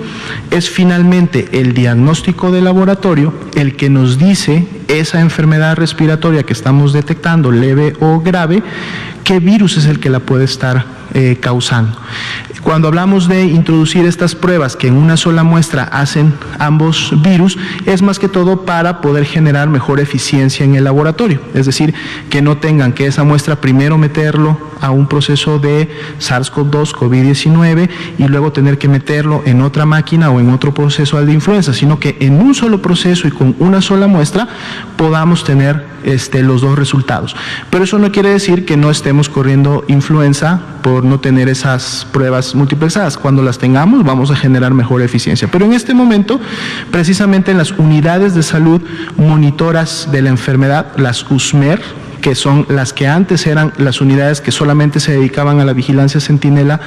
Es finalmente el diagnóstico de laboratorio el que nos dice esa enfermedad respiratoria que estamos detectando, leve o grave, qué virus es el que la puede estar causando. Cuando hablamos de introducir estas pruebas que en una sola muestra hacen ambos virus, es más que todo para poder generar mejor eficiencia en el laboratorio, es decir, que no tengan que esa muestra primero meterlo a un proceso de SARS-CoV-2, COVID-19 y luego tener que meterlo en otra máquina o en otro proceso al de influenza, sino que en un solo proceso y con una sola muestra podamos tener los dos resultados. Pero eso no quiere decir que no estemos corriendo influenza por no tener esas pruebas multiplexadas. Cuando las tengamos vamos a generar mejor eficiencia. Pero en este momento, precisamente en las unidades de salud monitoras de la enfermedad, las USMER, que son las que antes eran las unidades que solamente se dedicaban a la vigilancia centinela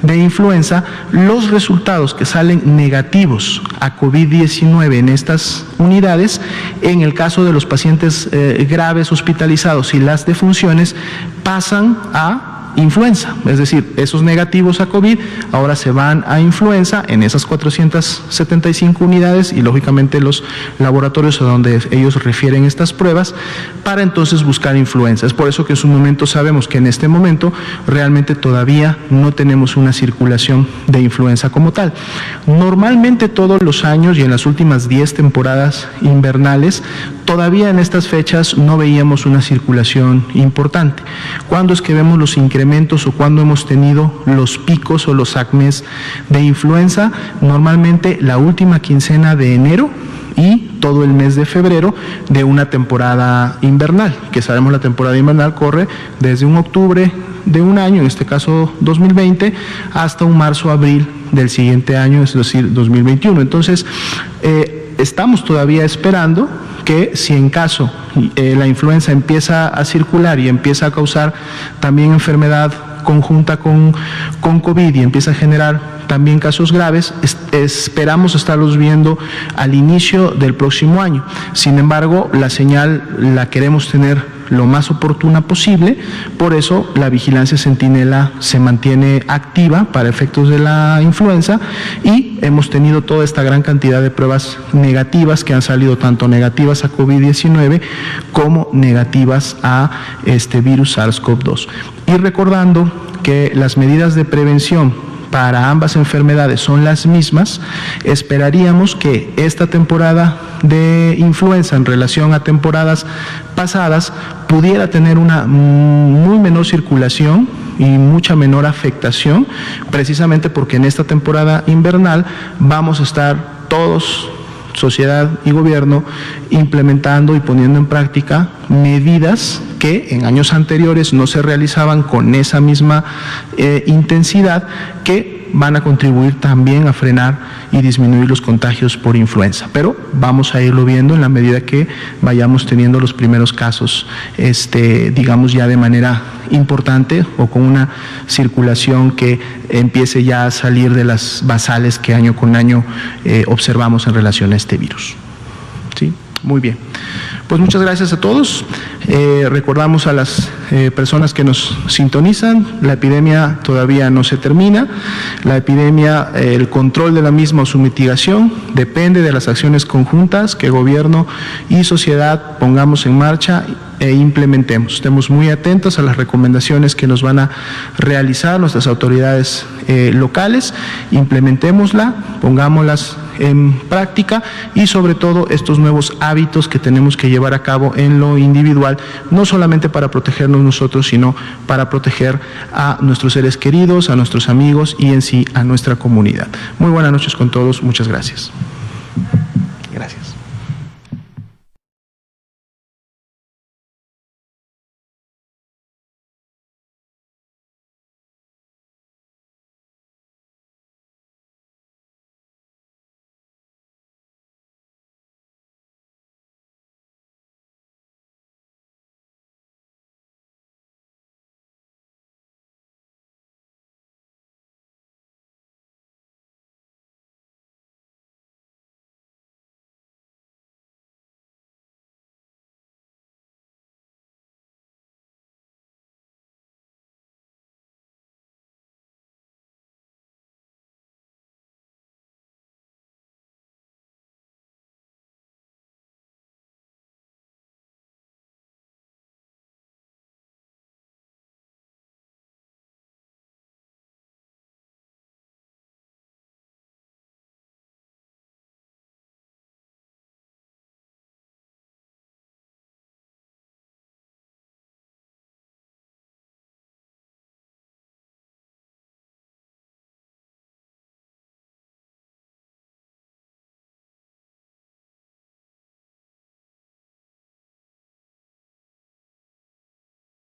de influenza, los resultados que salen negativos a COVID-19 en estas unidades, en el caso de los pacientes graves hospitalizados y las defunciones, pasan a influenza, es decir, esos negativos a COVID ahora se van a influenza en esas 475 unidades y lógicamente los laboratorios a donde ellos refieren estas pruebas para entonces buscar influenza. Es por eso que en su momento sabemos que en este momento realmente todavía no tenemos una circulación de influenza como tal. Normalmente todos los años y en las últimas 10 temporadas invernales, todavía en estas fechas no veíamos una circulación importante. ¿Cuándo es que vemos los incrementos o cuando hemos tenido los picos o los acmes de influenza? Normalmente la última quincena de enero y todo el mes de febrero de una temporada invernal, que sabemos la temporada invernal corre desde un octubre de un año, en este caso 2020, hasta un marzo-abril del siguiente año, es decir, 2021. Entonces, estamos todavía esperando que si en caso la influenza empieza a circular y empieza a causar también enfermedad conjunta con COVID y empieza a generar también casos graves, esperamos estarlos viendo al inicio del próximo año. Sin embargo, la señal la queremos tener lo más oportuna posible, por eso la vigilancia centinela se mantiene activa para efectos de la influenza y hemos tenido toda esta gran cantidad de pruebas negativas que han salido tanto negativas a COVID-19 como negativas a este virus SARS-CoV-2. Y recordando que las medidas de prevención para ambas enfermedades son las mismas, esperaríamos que esta temporada de influenza en relación a temporadas pasadas pudiera tener una muy menor circulación y mucha menor afectación, precisamente porque en esta temporada invernal vamos a estar todos, sociedad y gobierno, implementando y poniendo en práctica medidas que en años anteriores no se realizaban con esa misma intensidad, que van a contribuir también a frenar y disminuir los contagios por influenza. Pero vamos a irlo viendo en la medida que vayamos teniendo los primeros casos, digamos ya de manera importante o con una circulación que empiece ya a salir de las basales que año con año observamos en relación a este virus. ¿Sí? Muy bien. Pues muchas gracias a todos. Recordamos a las personas que nos sintonizan, la epidemia todavía no se termina. La epidemia, el control de la misma o su mitigación depende de las acciones conjuntas que gobierno y sociedad pongamos en marcha e implementemos. Estemos muy atentos a las recomendaciones que nos van a realizar nuestras autoridades locales, implementémosla, pongámoslas en práctica y sobre todo estos nuevos hábitos que tenemos que llevar a cabo en lo individual, no solamente para protegernos nosotros, sino para proteger a nuestros seres queridos, a nuestros amigos y en sí a nuestra comunidad. Muy buenas noches con todos, muchas gracias. Gracias.